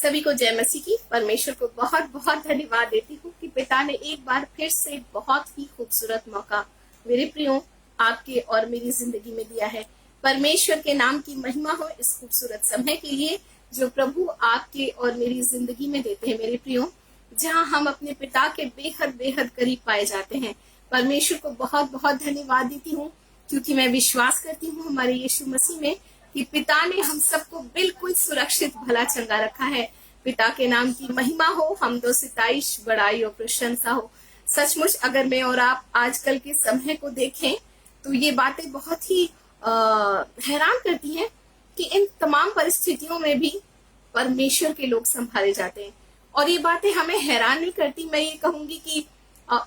सभी को जय मसीह की। परमेश्वर को बहुत बहुत धन्यवाद देती हूँ कि पिता ने एक बार फिर से बहुत ही खूबसूरत मौका मेरे प्रियो आपके और मेरी जिंदगी में दिया है। परमेश्वर के नाम की महिमा हो इस खूबसूरत समय के लिए जो प्रभु आपके और मेरी जिंदगी में देते हैं मेरे प्रियो, जहाँ हम अपने पिता के बेहद बेहद करीब पाए जाते हैं। परमेश्वर को बहुत बहुत धन्यवाद देती हूँ क्योंकि मैं विश्वास करती हूँ हमारे यीशु मसीह में कि पिता ने हम सबको बिल्कुल सुरक्षित भला चंगा रखा है। पिता के नाम की महिमा हो, हमदो सिताइश, बड़ाई और प्रशंसा हो। सचमुच अगर मैं और आप आजकल के समय को देखें तो ये बातें बहुत ही हैरान करती हैं कि इन तमाम परिस्थितियों में भी परमेश्वर के लोग संभाले जाते हैं। और ये बातें हमें हैरान नहीं करती, मैं ये कहूंगी कि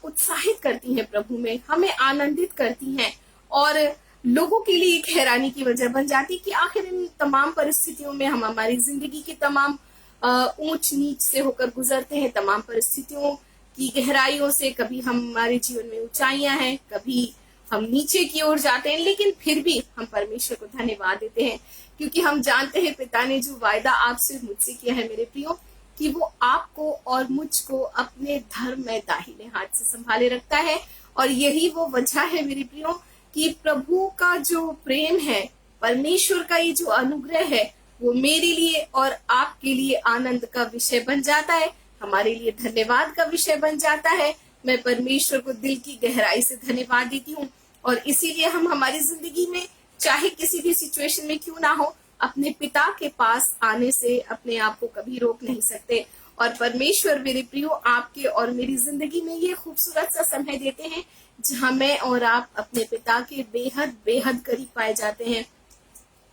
उत्साहित करती हैं, प्रभु में हमें आनंदित करती हैं और लोगों के लिए एक हैरानी की वजह बन जाती कि आखिर इन तमाम परिस्थितियों में हम हमारी जिंदगी के तमाम ऊंच नीच से होकर गुजरते हैं, तमाम परिस्थितियों की गहराइयों से। कभी हमारे जीवन में ऊंचाइयां हैं, कभी हम नीचे की ओर जाते हैं, लेकिन फिर भी हम परमेश्वर को धन्यवाद देते हैं क्योंकि हम जानते हैं पिता ने जो वायदा आपसे मुझसे किया है मेरे प्रियो, कि वो आपको और मुझको अपने धर्म में दाहिने हाथ से संभाले रखता है। और यही वो वजह है मेरे प्रियो कि प्रभु का जो प्रेम है, परमेश्वर का ये जो अनुग्रह है, वो मेरे लिए और आपके लिए आनंद का विषय बन जाता है, हमारे लिए धन्यवाद का विषय बन जाता है। मैं परमेश्वर को दिल की गहराई से धन्यवाद देती हूँ और इसीलिए हम हमारी जिंदगी में चाहे किसी भी सिचुएशन में क्यों ना हो, अपने पिता के पास आने से अपने आप को कभी रोक नहीं सकते। और परमेश्वर मेरे प्रियो आपके और मेरी जिंदगी में ये खूबसूरत सा समय देते हैं जहाँ मैं और आप अपने पिता के बेहद बेहद करीब पाए जाते हैं।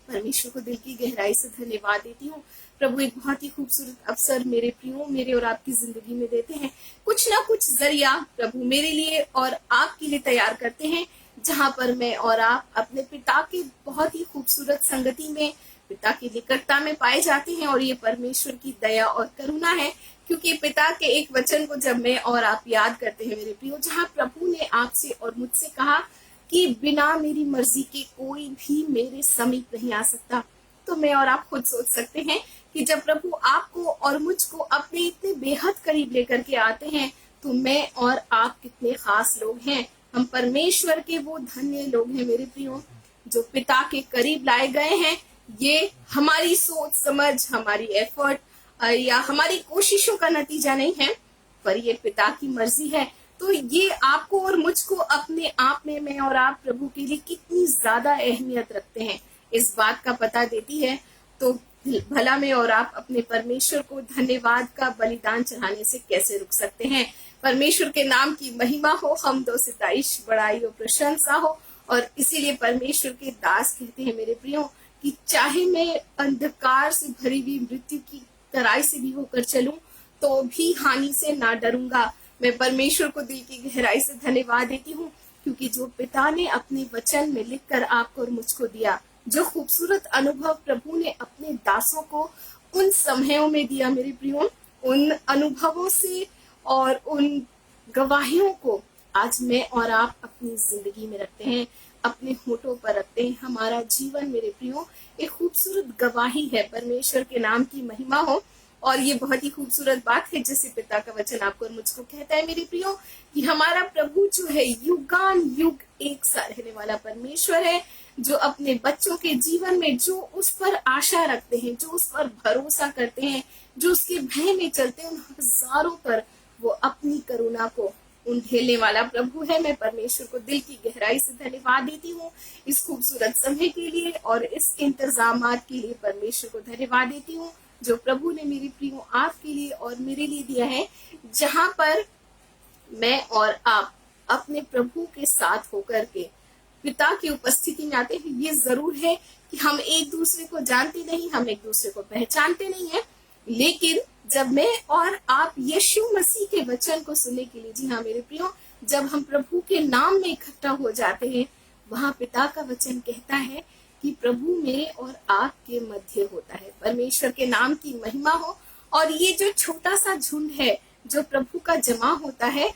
परमेश्वर को दिल की गहराई से धन्यवाद देती हूँ। प्रभु एक बहुत ही खूबसूरत अवसर मेरे प्रियो मेरे और आपकी जिंदगी में देते हैं। कुछ ना कुछ जरिया प्रभु मेरे लिए और आपके लिए तैयार करते हैं जहाँ पर मैं और आप अपने पिता की बहुत ही खूबसूरत संगति में, पिता की निकटता में पाए जाते हैं। और ये परमेश्वर की दया और करुणा है क्योंकि पिता के एक वचन को जब मैं और आप याद करते हैं मेरे प्रियो, जहाँ प्रभु ने आपसे और मुझसे कहा कि बिना मेरी मर्जी के कोई भी मेरे समीप नहीं आ सकता, तो मैं और आप खुद सोच सकते हैं कि जब प्रभु आपको और मुझको अपने इतने बेहद करीब लेकर के आते हैं तो मैं और आप कितने खास लोग हैं। हम परमेश्वर के वो धन्य लोग हैं मेरे प्रियो जो पिता के करीब लाए गए हैं। ये हमारी सोच समझ, हमारी एफर्ट या हमारी कोशिशों का नतीजा नहीं है, पर ये पिता की मर्जी है। तो ये आपको और मुझको अपने आप में मैं और आप प्रभु के लिए कितनी ज्यादा अहमियत रखते हैं इस बात का पता देती है। तो भला में और आप अपने परमेश्वर को धन्यवाद का बलिदान चढ़ाने से कैसे रुक सकते हैं। परमेश्वर के नाम की महिमा हो, हमदो सिताइश, बड़ाई और प्रशंसा हो। और इसीलिए परमेश्वर के दास कहते हैं मेरे प्रियो कि चाहे मैं अंधकार से भरी हुई मृत्यु की तराई से भी होकर चलूं तो भी हानि से ना डरूंगा। मैं परमेश्वर को दिल की गहराई से धन्यवाद देती हूँ क्योंकि जो पिता ने अपने वचन में लिखकर आपको और मुझको दिया, जो खूबसूरत अनुभव प्रभु ने अपने दासों को उन समयों में दिया मेरे प्रियो, उन अनुभवों से और उन गवाहियों को आज मैं और आप अपनी जिंदगी में रखते हैं, अपने होठों पर रखते हैं। हमारा जीवन मेरे प्रियो एक खूबसूरत गवाही है। परमेश्वर के नाम की महिमा हो। और ये बहुत ही खूबसूरत बात है जैसे पिता का वचन आपको और मुझको कहता है मेरे प्रियो कि हमारा प्रभु जो है युगान युग एक सा रहने वाला परमेश्वर है, जो अपने बच्चों के जीवन में जो उस पर आशा रखते हैं, जो उस पर भरोसा करते हैं, जो उसके भय में चलते हैं, उन हजारों पर वो अपनी करुणा को उंडेलने वाला प्रभु है। मैं परमेश्वर को दिल की गहराई से धन्यवाद देती हूँ इस खूबसूरत समय के लिए और इस इंतजामात के लिए परमेश्वर को धन्यवाद देती हूँ जो प्रभु ने मेरी प्रियो आपके लिए और मेरे लिए दिया है, जहां पर मैं और आप अपने प्रभु के साथ होकर के पिता की उपस्थिति में आते हैं। ये जरूर है कि हम एक दूसरे को जानते नहीं, हम एक दूसरे को पहचानते नहीं है, लेकिन जब मैं और आप यीशु मसीह के वचन को सुनने के लिए, जी हाँ मेरे प्रियो, जब हम प्रभु के नाम में इकट्ठा हो जाते हैं, वहां पिता का वचन कहता है कि प्रभु मेरे और आपके मध्य होता है। परमेश्वर के नाम की महिमा हो। और ये जो छोटा सा झुंड है जो प्रभु का जमा होता है,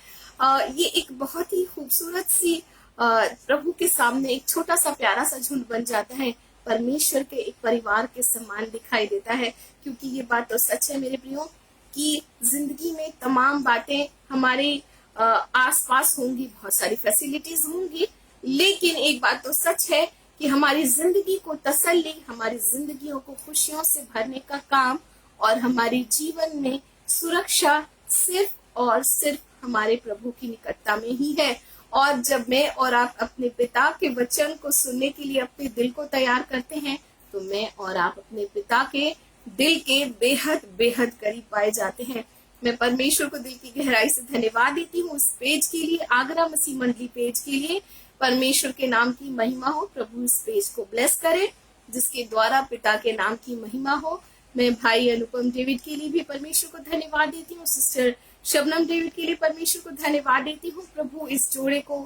ये एक बहुत ही खूबसूरत सी प्रभु के सामने एक छोटा सा प्यारा सा झुंड बन जाता है परमेश्वर के एक परिवार के समान दिखाई देता है। क्योंकि ये बात तो सच है मेरे प्रियो कि जिंदगी में तमाम बातें हमारे आसपास होंगी, बहुत सारी फैसिलिटीज होंगी, लेकिन एक बात तो सच है कि हमारी जिंदगी को तसल्ली, हमारी जिंदगियों को खुशियों से भरने का काम और हमारे जीवन में सुरक्षा सिर्फ और सिर्फ हमारे प्रभु की निकटता में ही है। और जब मैं और आप अपने पिता के वचन को सुनने के लिए अपने दिल को तैयार करते हैं, तो मैं और आप अपने पिता के दिल के बेहद बेहद करीब पाए जाते हैं। मैं परमेश्वर को दिल की गहराई से धन्यवाद देती हूँ इस पेज के लिए, आगरा मसीह मंडली पेज के लिए। परमेश्वर के नाम की महिमा हो। प्रभु इस पेज को ब्लेस करे जिसके द्वारा पिता के नाम की महिमा हो। मैं भाई अनुपम डेविड के लिए भी परमेश्वर को धन्यवाद देती हूँ, सिस्टर शबनम डेविड के लिए परमेश्वर को धन्यवाद देती हूँ। प्रभु इस जोड़े को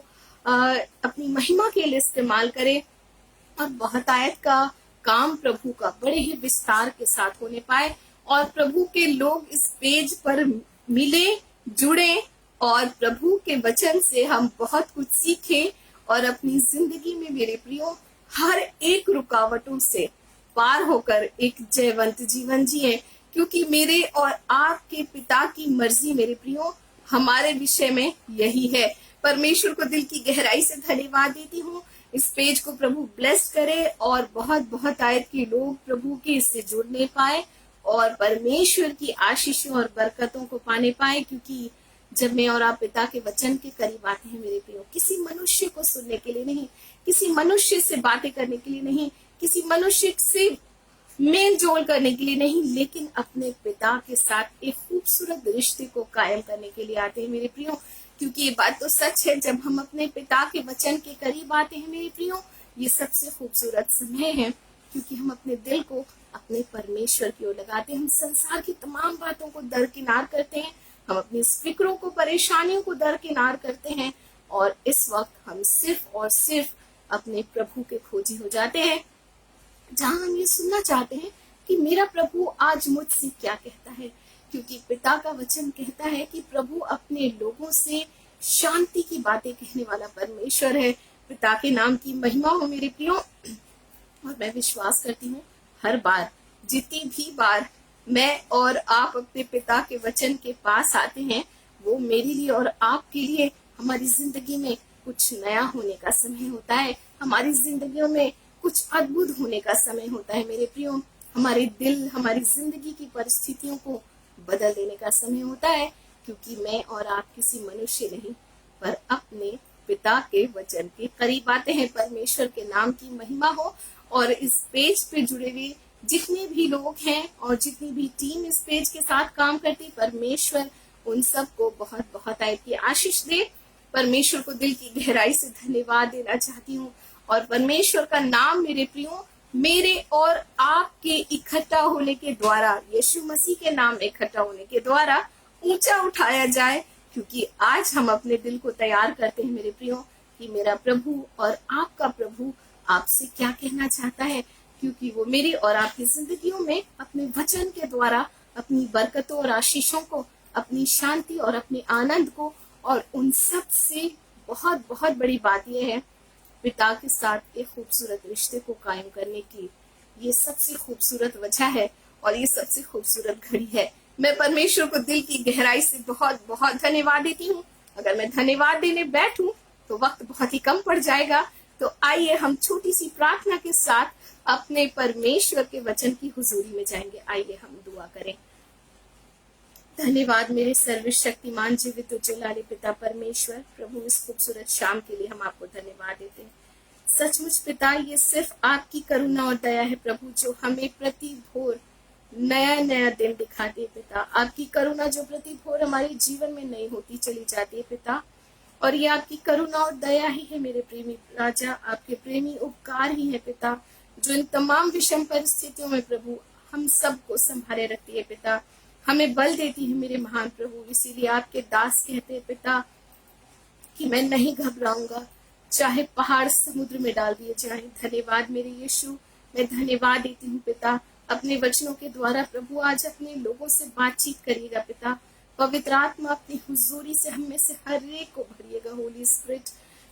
अपनी महिमा के लिए इस्तेमाल करे और बहुतायत का काम प्रभु का बड़े ही विस्तार के साथ होने पाए और प्रभु के लोग इस पेज पर मिले, जुड़े और प्रभु के वचन से हम बहुत कुछ सीखे और अपनी जिंदगी में मेरे प्रियो हर एक रुकावटों से पार होकर एक जयवंत जीवन जिए। क्योंकि मेरे और आपके पिता की मर्जी मेरे प्रियो हमारे विषय में यही है। परमेश्वर को दिल की गहराई से धन्यवाद देती हूँ। इस पेज को प्रभु ब्लेस करे और बहुत बहुत आयत के लोग प्रभु के इससे जुड़ने पाए और परमेश्वर की आशीषों और बरकतों को पाने पाए। क्योंकि जब मैं और आप पिता के वचन के करीब आते हैं मेरे प्रियो, किसी मनुष्य को सुनने के लिए नहीं, किसी मनुष्य से बातें करने के लिए नहीं, किसी मनुष्य से मेल जोल करने के लिए नहीं, लेकिन अपने पिता के साथ एक खूबसूरत रिश्ते को कायम करने के लिए आते हैं मेरे प्रियो। क्योंकि ये बात तो सच है, जब हम अपने पिता के वचन के करीब आते हैं मेरे प्रियो, ये सबसे खूबसूरत समय है। क्योंकि हम अपने दिल को अपने परमेश्वर की ओर लगाते हैं, हम संसार की तमाम बातों को दरकिनार करते हैं, हम अपनी फिक्रों को, परेशानियों को दरकिनार करते हैं और इस वक्त हम सिर्फ और सिर्फ अपने प्रभु के खोजी हो जाते हैं, जहां हम ये सुनना चाहते हैं कि मेरा प्रभु आज मुझसे क्या कहता है। क्योंकि पिता का वचन कहता है कि प्रभु अपने लोगों से शांति की बातें कहने वाला परमेश्वर है। पिता के नाम की महिमा हो मेरे प्रियो। और मैं विश्वास करती हूँ हर बार, जितनी भी बार मैं और आप अपने पिता के वचन के पास आते हैं, वो मेरे लिए और आपके लिए हमारी जिंदगी में कुछ नया होने का समय होता है, हमारी जिंदगियों में कुछ अद्भुत होने का समय होता है मेरे प्रियो। हमारे दिल, हमारी जिंदगी की परिस्थितियों को बदल देने का समय होता है। क्योंकि मैं और आप किसी मनुष्य नहीं पर अपने पिता के वचन के करीब आते हैं। परमेश्वर के नाम की महिमा हो। और इस पेज पे जुड़े हुए जितने भी लोग हैं और जितनी भी टीम इस पेज के साथ काम करती, परमेश्वर उन सबको बहुत बहुत आयत की आशीष दे। परमेश्वर को दिल की गहराई से धन्यवाद देना चाहती हूँ और परमेश्वर का नाम मेरे प्रियो मेरे और आपके इकट्ठा होने के द्वारा, यीशु मसीह के नाम इकट्ठा होने के द्वारा ऊंचा उठाया जाए। क्योंकि आज हम अपने दिल को तैयार करते हैं मेरे प्रियो कि मेरा प्रभु और आपका प्रभु आपसे क्या कहना चाहता है। क्योंकि वो मेरी और आपकी जिंदगियों में अपने वचन के द्वारा अपनी बरकतों और आशीषों को, अपनी शांति और अपने आनंद को, और उन सब से बहुत बहुत बड़ी बात यह है पिता के साथ एक खूबसूरत रिश्ते को कायम करने की ये सबसे खूबसूरत वजह है और ये सबसे खूबसूरत घड़ी है। मैं परमेश्वर को दिल की गहराई से बहुत बहुत धन्यवाद देती हूँ। अगर मैं धन्यवाद देने बैठूं तो वक्त बहुत ही कम पड़ जाएगा। तो आइए हम छोटी सी प्रार्थना के साथ अपने परमेश्वर के वचन की हुजूरी में जाएंगे। आइए हम दुआ करें। धन्यवाद मेरे सर्वशक्तिमान जीवित उज्जवल पिता परमेश्वर, प्रभु इस खूबसूरत शाम के लिए हम आपको धन्यवाद देते हैं। सचमुच पिता, ये सिर्फ आपकी करुणा और दया है प्रभु, जो हमें प्रति भोर नया नया दिन दिखाती है पिता। आपकी करुणा जो प्रति भोर हमारे जीवन में नई होती चली जाती है पिता, और ये आपकी करुणा और दया ही है मेरे प्रेमी राजा, आपके प्रेमी उपकार ही है पिता, जो इन तमाम विषम परिस्थितियों में प्रभु हम सबको संभाले रखती है पिता, हमें बल देती है मेरे महान प्रभु। इसीलिए आपके दास कहते हैं पिता कि मैं नहीं घबराऊंगा, चाहे पहाड़ समुद्र में डाल दिए जाएं। धन्यवाद मेरे यीशु, मैं धन्यवाद देती हूँ पिता। अपने वचनों के द्वारा प्रभु आज अपने लोगों से बातचीत करिएगा पिता। पवित्र आत्मा अपनी हुजूरी से हम में से हर एक को भरिएगा। होली स्पिरिट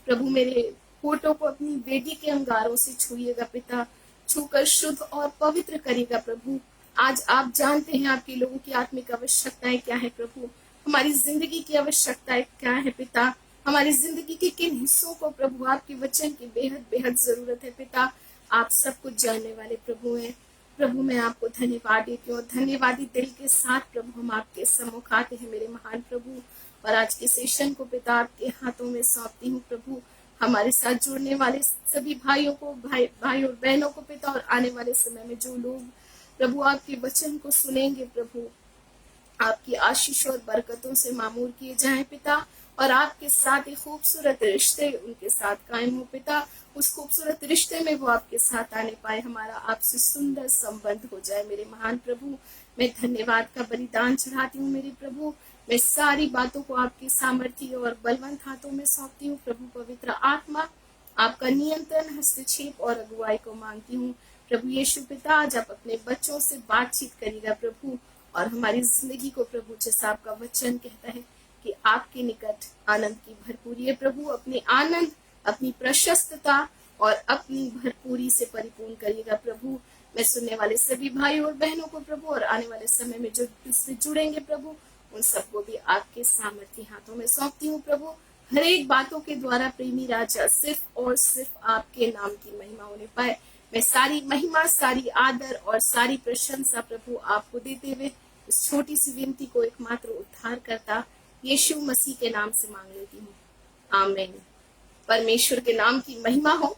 प्रभु मेरे होठों को अपनी वेदी के अंगारों से छुइएगा पिता। छूकर शुद्ध और पवित्र करेगा प्रभु। आज आप जानते हैं आपके लोगों की आत्मिक आवश्यकताएं क्या है प्रभु, हमारी जिंदगी की आवश्यकताएं क्या है पिता, हमारी जिंदगी के किन हिस्सों को प्रभु आपके वचन की बेहद बेहद जरूरत है पिता। आप सब कुछ जानने वाले प्रभु हैं। प्रभु मैं आपको धन्यवाद देती हूँ, धन्यवादी दिल के साथ प्रभु हम आपके सम्मुख आते हैं मेरे महान प्रभु। और आज के सेशन को पिता आपके हाथों में सौंपती हूँ प्रभु। हमारे साथ जुड़ने वाले सभी भाइयों को, भाई और बहनों को पिता, और आने वाले समय में जो लोग प्रभु आपके वचन को सुनेंगे प्रभु, आपकी आशीष और बरकतों से मामूर किए जाएं पिता। और आपके साथ एक खूबसूरत रिश्ते उनके साथ कायम हो पिता। उस खूबसूरत रिश्ते में वो आपके साथ आने पाए, हमारा आपसे सुंदर संबंध हो जाए मेरे महान प्रभु। मैं धन्यवाद का बलिदान चढ़ाती हूँ मेरे प्रभु। मैं सारी बातों को आपके सामर्थ्य और बलवंत हाथों में सौंपती हूँ प्रभु। पवित्र आत्मा आपका नियंत्रण, हस्तक्षेप और अगुवाई को मांगती हूँ प्रभु यीशु पिता। आज आप अपने बच्चों से बातचीत करिएगा प्रभु, और हमारी जिंदगी को प्रभु, जैसा आपका वचन कहता है कि आपके निकट आनंद की भरपूरी है प्रभु, अपने आनंद, अपनी प्रशस्तता और अपनी भरपूरी से परिपूर्ण करिएगा प्रभु। मैं सुनने वाले सभी भाई और बहनों को प्रभु, और आने वाले समय में जो इससे जुड़ेंगे प्रभु, उन सबको भी आपके सामर्थ्य हाथों में सौंपती हूँ प्रभु। हर एक बातों के द्वारा प्रेमी राजा सिर्फ और सिर्फ आपके नाम की महिमा होने पाए। मैं सारी महिमा, सारी आदर और सारी प्रशंसा प्रभु आपको देते हुए इस छोटी सी विनती को एकमात्र उद्धार करता यीशु मसीह के नाम से मांग लेती हूँ, आमीन। परमेश्वर के नाम की महिमा हो।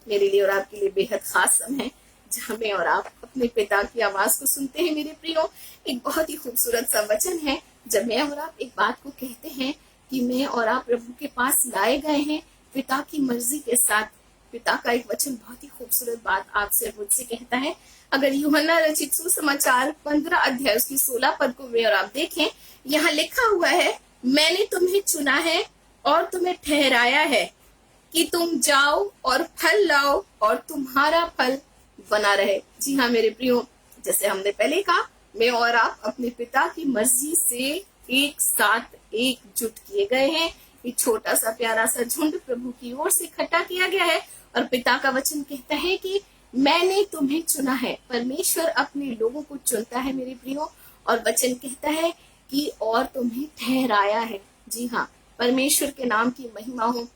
मेरे लिए और आपके लिए बेहद खास समय जहाँ मैं और आप अपने पिता की आवाज को सुनते हैं मेरे प्रियो। एक बहुत ही खूबसूरत सा वचन है जब मैं और आप एक बात को कहते हैं कि मैं और आप प्रभु के पास लाए गए हैं पिता की मर्जी के साथ। पिता का एक वचन बहुत ही खूबसूरत बात आपसे मुझसे कहता है। अगर यूहन्ना रचित सुसमाचार 15 अध्याय उसकी 16 पद को मैं और आप देखें, यहाँ लिखा हुआ है, मैंने तुम्हें चुना है और तुम्हें ठहराया है कि तुम जाओ और फल लाओ और तुम्हारा फल बना रहे। जी हाँ मेरे प्रियो, जैसे हमने पहले कहा, मैं और आप अपने पिता की मर्जी से एक साथ एकजुट किए गए हैं। एक छोटा सा प्यारा सा झुंड प्रभु की ओर से इकट्ठा किया गया है, और पिता का वचन कहता है कि मैंने तुम्हें चुना है। परमेश्वर अपने लोगों को चुनता है मेरे प्रियो, और वचन कहता है कि और तुम्हें ठहराया है। जी हाँ, परमेश्वर के नाम की महिमा हो।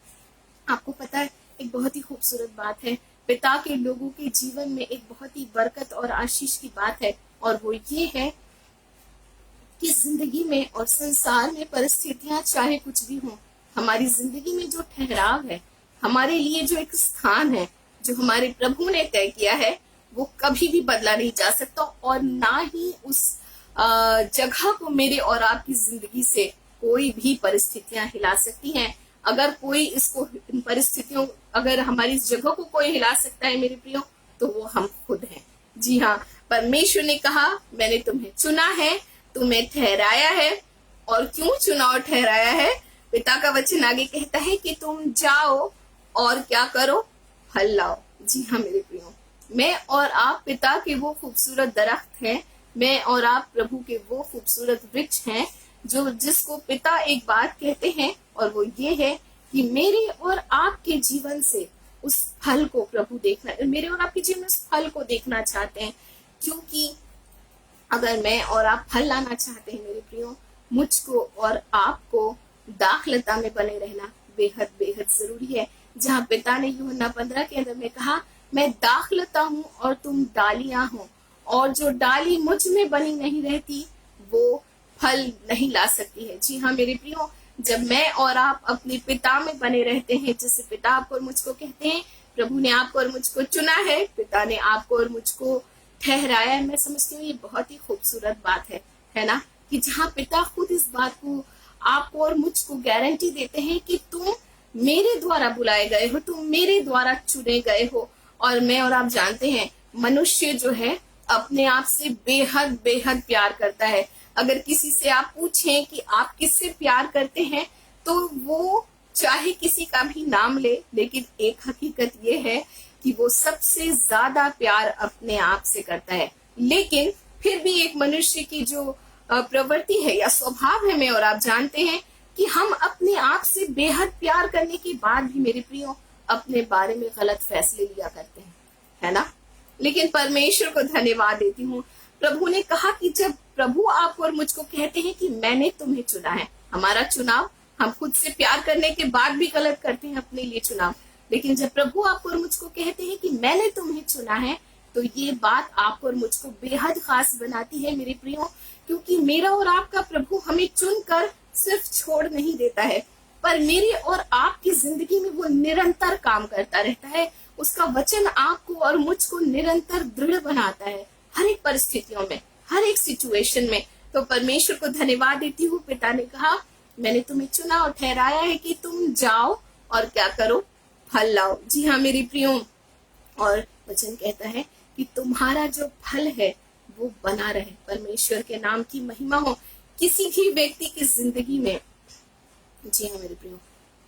आपको पता है, एक बहुत ही खूबसूरत बात है, पिता के लोगों के जीवन में एक बहुत ही बरकत और आशीष की बात है, और वो ये है कि जिंदगी में और संसार में परिस्थितियां चाहे कुछ भी हो, हमारी जिंदगी में जो ठहराव है, हमारे लिए जो एक स्थान है जो हमारे प्रभु ने तय किया है, वो कभी भी बदला नहीं जा सकता, और ना ही उस जगह को मेरे और आपकी जिंदगी से कोई भी परिस्थितियां हिला सकती हैं। अगर कोई इसको, इन परिस्थितियों, अगर हमारी इस जगह को कोई हिला सकता है मेरे प्रियो, तो वो हम खुद हैं। जी हाँ, परमेश्वर ने कहा मैंने तुम्हें चुना है, तुम्हें ठहराया है। और क्यों चुना और ठहराया है? पिता का वचन आगे कहता है कि तुम जाओ और क्या करो, फल लाओ। जी हाँ मेरे प्रियो, मैं और आप पिता के वो खूबसूरत दरख्त हैं, मैं और आप प्रभु के वो खूबसूरत वृक्ष हैं जो जिसको पिता एक बात कहते हैं, और वो ये है कि मेरे और आपके जीवन से उस फल को प्रभु देखना, मेरे और आपके जीवन में उस फल को देखना चाहते हैं। क्योंकि अगर मैं और आप फल लाना चाहते हैं मेरे प्रियो, मुझको और आपको दाखलता में बने रहना बेहद बेहद जरूरी है। जहाँ पिता ने यूहन्ना 15 के अंदर में कहा, मैं दाखलता हूँ और तुम डालियां हो, और जो डाली मुझ में बनी नहीं रहती वो फल नहीं ला सकती है। जी हाँ मेरे प्रियो, जब मैं और आप अपने पिता में बने रहते हैं, जैसे पिता आपको और मुझको कहते हैं, प्रभु ने आपको और मुझको चुना है, पिता ने आपको और मुझको ठहराया है। मैं समझती हूँ ये बहुत ही खूबसूरत बात है ना, कि जहाँ पिता खुद इस बात को आपको और मुझको गारंटी देते हैं कि तुम मेरे द्वारा बुलाए गए हो, तुम मेरे द्वारा चुने गए हो। और मैं और आप जानते हैं, मनुष्य जो है अपने आप से बेहद बेहद प्यार करता है। अगर किसी से आप पूछें कि आप किससे प्यार करते हैं, तो वो चाहे किसी का भी नाम ले, लेकिन एक हकीकत ये है कि वो सबसे ज्यादा प्यार अपने आप से करता है। लेकिन फिर भी एक मनुष्य की जो प्रवृत्ति है या स्वभाव है, मैं और आप जानते हैं कि हम अपने आप से बेहद प्यार करने के बाद भी मेरे प्रियो अपने बारे में गलत फैसले लिया करते हैं, है ना। लेकिन परमेश्वर को धन्यवाद देती हूँ। प्रभु ने कहा कि जब प्रभु आपको और मुझको कहते हैं कि मैंने तुम्हें चुना है, हमारा चुनाव हम खुद से प्यार करने के बाद भी गलत करते हैं अपने लिए चुनाव, लेकिन जब प्रभु आपको और मुझको कहते हैं कि मैंने तुम्हें चुना है, तो ये बात आपको और मुझको बेहद खास बनाती है मेरे प्रियो, क्योंकि मेरा और आपका प्रभु हमें चुनकर सिर्फ छोड़ नहीं देता है, पर मेरी और आपकी जिंदगी में वो निरंतर काम करता रहता है। उसका वचन आपको और मुझको निरंतर दृढ़ बनाता है हर एक परिस्थितियों में, हर एक सिचुएशन में। तो परमेश्वर को धन्यवाद देती हूँ। पिता ने कहा मैंने तुम्हें चुना और ठहराया है कि तुम जाओ और क्या करो, फल लाओ। जी हाँ मेरी प्रियो, और वचन कहता है कि तुम्हारा जो फल है वो बना रहे। परमेश्वर के नाम की महिमा हो। किसी भी व्यक्ति की जिंदगी में, जी हाँ मेरे प्रियो,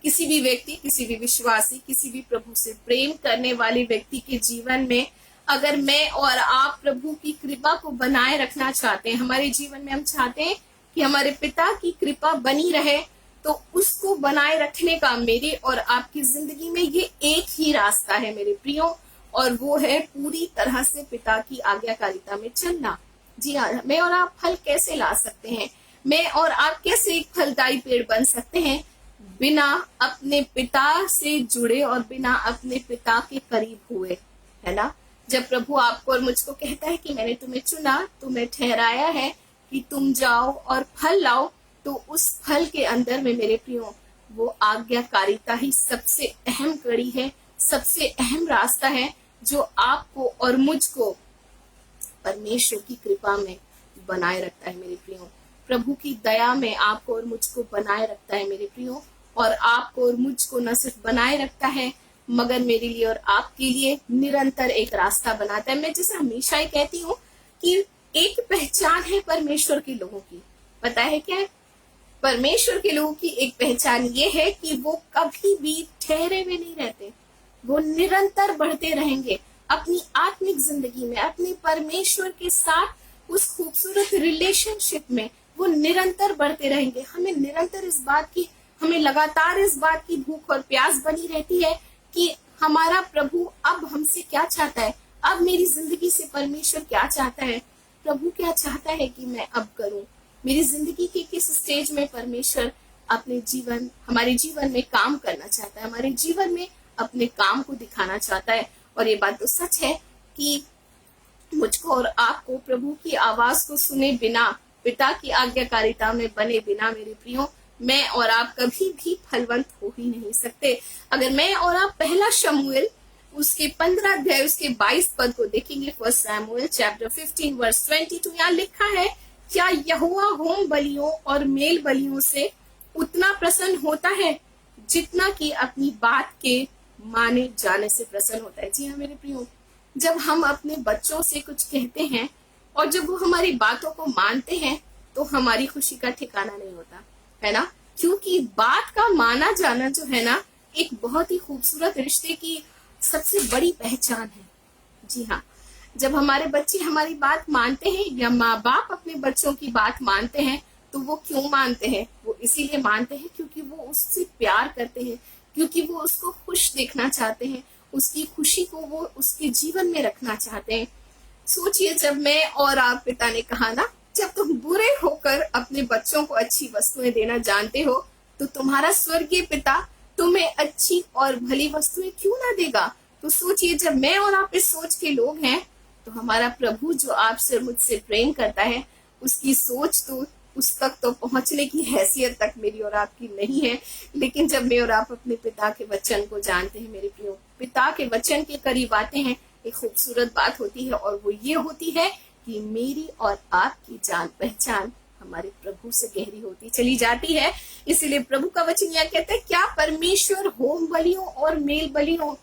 किसी भी व्यक्ति, किसी भी विश्वासी, किसी भी प्रभु से प्रेम करने वाले व्यक्ति के जीवन में अगर मैं और आप प्रभु की कृपा को बनाए रखना चाहते हैं, हमारे जीवन में हम चाहते हैं कि हमारे पिता की कृपा बनी रहे, तो उसको बनाए रखने का मेरे और आपकी जिंदगी में ये एक ही रास्ता है मेरे प्रियो, और वो है पूरी तरह से पिता की आज्ञाकारिता में चलना। जी हाँ, मैं और आप फल कैसे ला सकते हैं, मैं और आप कैसे एक फलदायी पेड़ बन सकते हैं बिना अपने पिता से जुड़े और बिना अपने पिता के करीब हुए, है ना। जब प्रभु आपको और मुझको कहता है कि मैंने तुम्हें चुना, तुम्हें ठहराया है कि तुम जाओ और फल लाओ, तो उस फल के अंदर में मेरे प्रियो वो आज्ञाकारिता ही सबसे अहम कड़ी है, सबसे अहम रास्ता है जो आपको और मुझको परमेश्वर की कृपा में बनाए रखता है मेरे प्रियो। प्रभु की दया में आपको और मुझको बनाए रखता है मेरे प्रियो, और आपको और मुझको न सिर्फ बनाए रखता है मगर मेरे लिए और आपके लिए निरंतर एक रास्ता बनाता है। मैं जैसे हमेशा ही कहती हूँ कि एक पहचान है परमेश्वर के लोगों की, पता है क्या है? परमेश्वर के लोगों की एक पहचान ये है कि वो कभी भी ठहरे हुए नहीं रहते, वो निरंतर बढ़ते रहेंगे अपनी आत्मिक जिंदगी में, अपने परमेश्वर के साथ उस खूबसूरत रिलेशनशिप में वो निरंतर बढ़ते रहेंगे। हमें निरंतर इस बात की, हमें लगातार इस बात की भूख और प्यास बनी रहती है कि हमारा प्रभु अब हमसे क्या चाहता है, अब मेरी जिंदगी से परमेश्वर क्या चाहता है, प्रभु क्या चाहता है कि मैं अब करूं, मेरी जिंदगी के किस स्टेज में परमेश्वर अपने जीवन, हमारे जीवन में काम करना चाहता है, हमारे जीवन में अपने काम को दिखाना चाहता है। और ये बात तो सच है कि मुझको और आपको प्रभु की आवाज को सुने बिना, पिता की आज्ञाकारिता में बने बिना मेरे प्रियो, मैं और आप कभी भी फलवंत हो ही नहीं सकते। अगर मैं और आप पहला शमूएल उसके 15 अध्याय उसके 22 पद को देखेंगे, फर्स्ट शमूएल चैप्टर 15 वर्स 22, यहाँ लिखा है, क्या यहोवा होम बलियों और मेल बलियों से उतना प्रसन्न होता है जितना कि अपनी बात के माने जाने से प्रसन्न होता है। जी हाँ मेरे प्रियो, जब हम अपने बच्चों से कुछ कहते हैं और जब वो हमारी बातों को मानते हैं तो हमारी खुशी का ठिकाना नहीं होता, है ना। क्योंकि बात का माना जाना जो है ना, एक बहुत ही खूबसूरत रिश्ते की सबसे बड़ी पहचान है। जी हाँ, जब हमारे बच्चे हमारी बात मानते हैं या माँ बाप अपने बच्चों की बात मानते हैं, तो वो क्यों मानते हैं? वो इसीलिए मानते हैं क्योंकि वो उससे प्यार करते हैं, क्योंकि वो उसको खुश देखना चाहते हैं, उसकी खुशी को वो उसके जीवन में रखना चाहते हैं। सोचिए, जब मैं और आप, पिता ने कहा ना, जब तुम बुरे होकर अपने बच्चों को अच्छी वस्तुएं देना जानते हो, तो तुम्हारा स्वर्गीय पिता तुम्हें अच्छी और भली वस्तुएं क्यों ना देगा। तो सोचिए, जब मैं और आप इस सोच के लोग हैं, तो हमारा प्रभु जो आपसे मुझसे प्रेम करता है, उसकी सोच तो उस तक तो पहुंचने की हैसियत तक मेरी और आपकी नहीं है। लेकिन जब मैं और आप अपने पिता के वचन को जानते हैं मेरे प्रियो, पिता के वचन के करीब आते हैं, एक खूबसूरत बात होती है, और वो ये होती है कि मेरी और आपकी जान पहचान हमारे प्रभु से गहरी होती चली जाती है। इसीलिए प्रभु का वचन यह कहता है, क्या परमेश्वर होम बलियों और मेल बलियों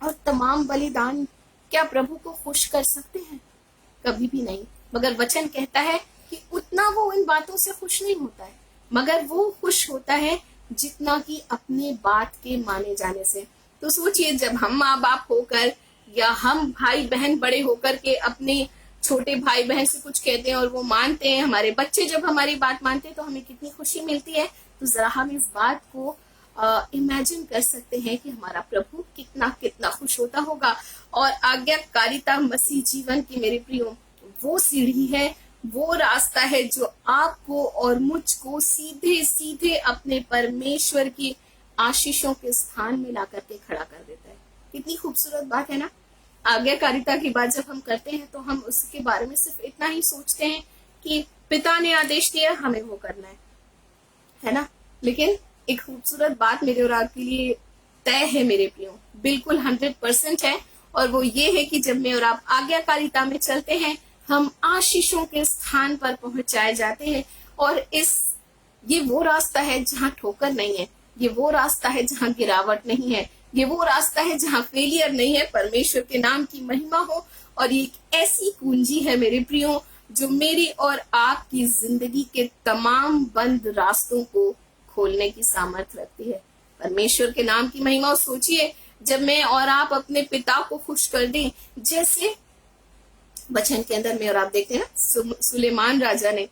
और तमाम बलिदान क्या प्रभु को खुश कर सकते हैं? कभी भी नहीं। मगर वचन कहता है कि उतना वो इन बातों से खुश नहीं होता है, मगर वो खुश होता है जितना कि अपने बात के माने जाने से। तो सोचिए, जब हम माँ बाप होकर या हम भाई बहन बड़े होकर के अपने छोटे भाई बहन से कुछ कहते हैं और वो मानते हैं, हमारे बच्चे जब हमारी बात मानते हैं, तो हमें कितनी खुशी मिलती है। तो जरा हम इस बात को इमेजिन कर सकते हैं कि हमारा प्रभु कितना कितना खुश होता होगा। और आज्ञाकारिता मसीह जीवन की मेरे प्रियो वो सीढ़ी है, वो रास्ता है जो आपको और मुझको सीधे सीधे अपने परमेश्वर की आशीषों के स्थान में ला करके खड़ा कर देता है। कितनी खूबसूरत बात है ना। आज्ञाकारिता की बात जब हम करते हैं तो हम उसके बारे में सिर्फ इतना ही सोचते हैं कि पिता ने आदेश दिया, हमें वो करना है ना। लेकिन एक खूबसूरत बात मेरे और आपके लिए तय है मेरे प्रियो, बिल्कुल 100% है, और वो ये है कि जब मैं और आप आज्ञाकारिता में चलते हैं हम आशीषों के स्थान पर पहुंचाए जाते हैं। और ये वो रास्ता है जहाँ ठोकर नहीं है, ये वो रास्ता है जहाँ गिरावट नहीं है, ये वो रास्ता है जहाँ फेलियर नहीं है। परमेश्वर के नाम की महिमा हो। और ये एक ऐसी कुंजी है मेरे प्रियो जो मेरी और आपकी जिंदगी के तमाम बंद रास्तों को खोलने की सामर्थ्य रखती है। परमेश्वर के नाम की महिमा। और सोचिए जब मैं और आप अपने पिता को खुश कर दें, जैसे वचन के अंदर में और आप देखते हैं ना, सुलेमान राजा ने